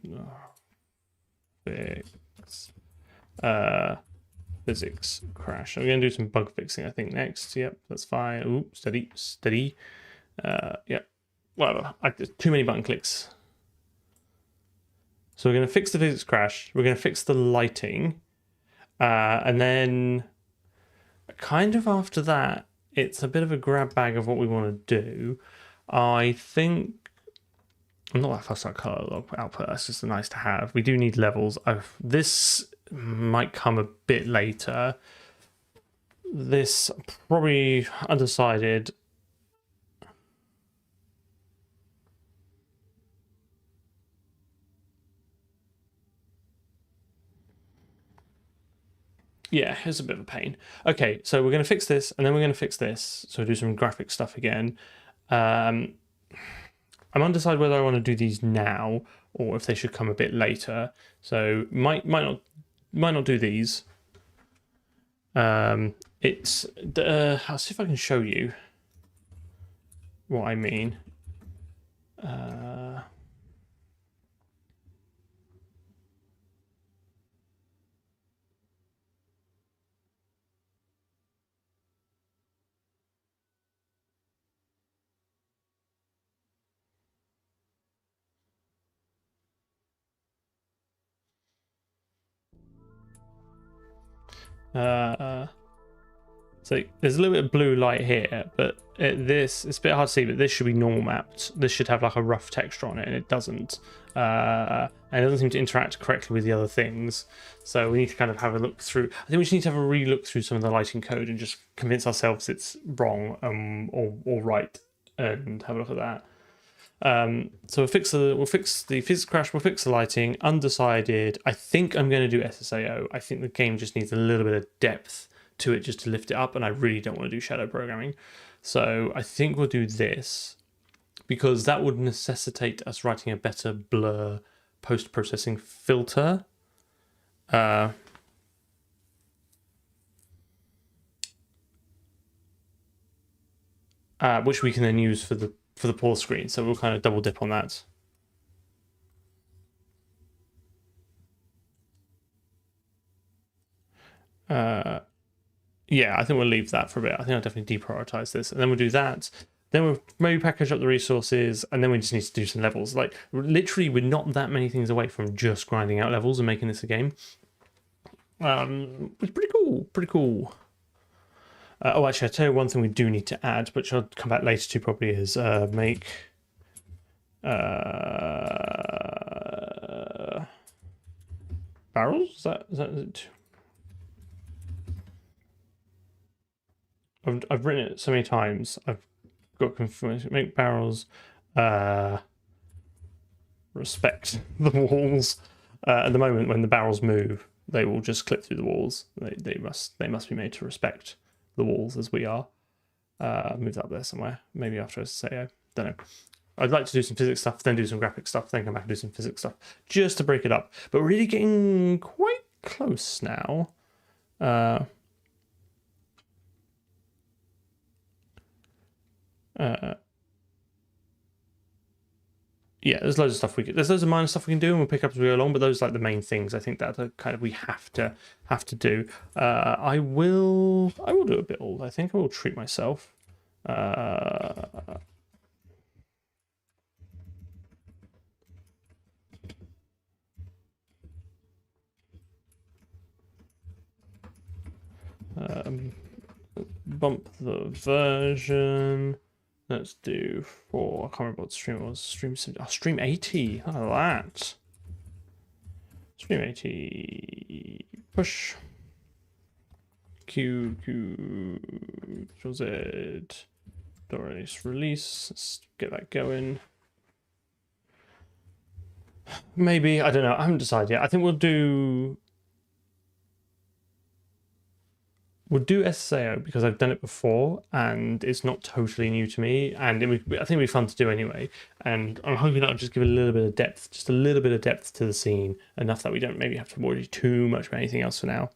fix physics crash. I'm gonna do some bug fixing, I think, next. Yep, that's fine. Ooh, steady. Yep. Whatever. Too many button clicks. So we're gonna fix the physics crash. We're gonna fix the lighting, and then kind of after that, it's a bit of a grab bag of what we want to do. I think I'm not that fussed about color log output. That's just nice to have. We do need levels. This might come a bit later. This probably undecided. Yeah, it's a bit of a pain. Okay, so we're going to fix this, and then we're going to fix this. So do some graphic stuff again. I'm undecided whether I want to do these now or if they should come a bit later. So might not do these. I'll see if I can show you what I mean. So there's a little bit of blue light here, but it's a bit hard to see, but this should be normal mapped. This should have like a rough texture on it, and it doesn't. And it doesn't seem to interact correctly with the other things. So we need to kind of have a look through. I think we just need to have a re-look through some of the lighting code and just convince ourselves it's wrong or right, and have a look at that. So we'll fix the physics crash, we'll fix the lighting. Undecided. I think I'm going to do SSAO. I think the game just needs a little bit of depth to it just to lift it up, and I really don't want to do shadow programming. So I think we'll do this because that would necessitate us writing a better blur post-processing filter. Which we can then use for the pause screen. So we'll kind of double dip on that. Yeah, I think we'll leave that for a bit. I think I'll definitely deprioritize this, and then we'll do that. Then we'll maybe package up the resources, and then we just need to do some levels. Like, literally, we're not that many things away from just grinding out levels and making this a game. It's pretty cool. Oh, actually, I'll tell you one thing we do need to add, which I'll come back later to probably, is make barrels? Is that it? I've written it so many times. I've got confirmation. Make barrels respect the walls. At the moment, when the barrels move, they will just clip through the walls. They must be made to respect the walls as we are. Move that up there somewhere. Maybe after SSAO. Don't know. I'd like to do some physics stuff, then do some graphic stuff, then come back and do some physics stuff, just to break it up. But we're really getting quite close now. Yeah, there's loads of stuff there's loads of minor stuff we can do, and we'll pick up as we go along. But those are like the main things I think that are kind of we have to do. I will do a build. I think I will treat myself. Bump the version. Let's do 4. I can't remember what stream was. Stream 80. Look at that. Stream 80. Push. Q, Control Z. Don't release. Let's get that going. Maybe, I don't know. I haven't decided yet. I think we'll do SSAO because I've done it before and it's not totally new to me, and I think it'd be fun to do anyway. And I'm hoping that'll just give a little bit of depth, just a little bit of depth to the scene, enough that we don't maybe have to worry too much about anything else for now.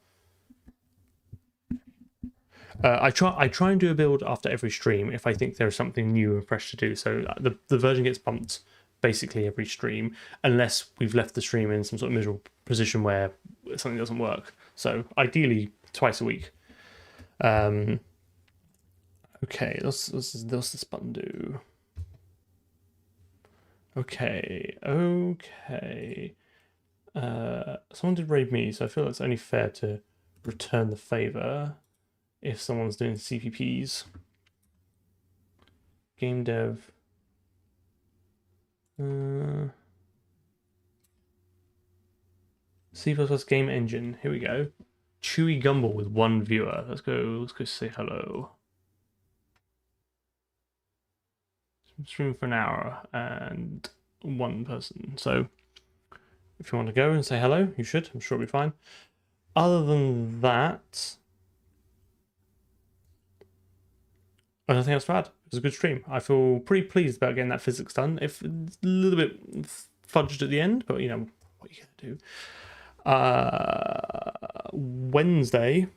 I try and do a build after every stream if I think there's something new and fresh to do. So the version gets bumped basically every stream, unless we've left the stream in some sort of miserable position where something doesn't work. So ideally twice a week. Okay, what's this button do? Okay. Someone did raid me, so I feel it's only fair to return the favor if someone's doing CPPs. Game dev. C++ game engine. Here we go. Chewy Gumble with 1 viewer. Let's go say hello. Stream for an hour and 1 person. So if you want to go and say hello, you should. I'm sure it'll be fine. Other than that, I don't think else to add. It was a good stream. I feel pretty pleased about getting that physics done. If it's a little bit fudged at the end, but you know what you gonna do. Wednesday,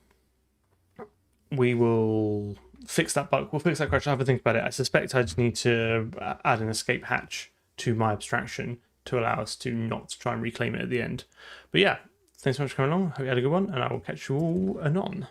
we will fix that bug. We'll fix that crash. I'll have a think about it. I suspect I just need to add an escape hatch to my abstraction to allow us to not try and reclaim it at the end. But yeah, thanks so much for coming along. Hope you had a good one, and I will catch you all anon.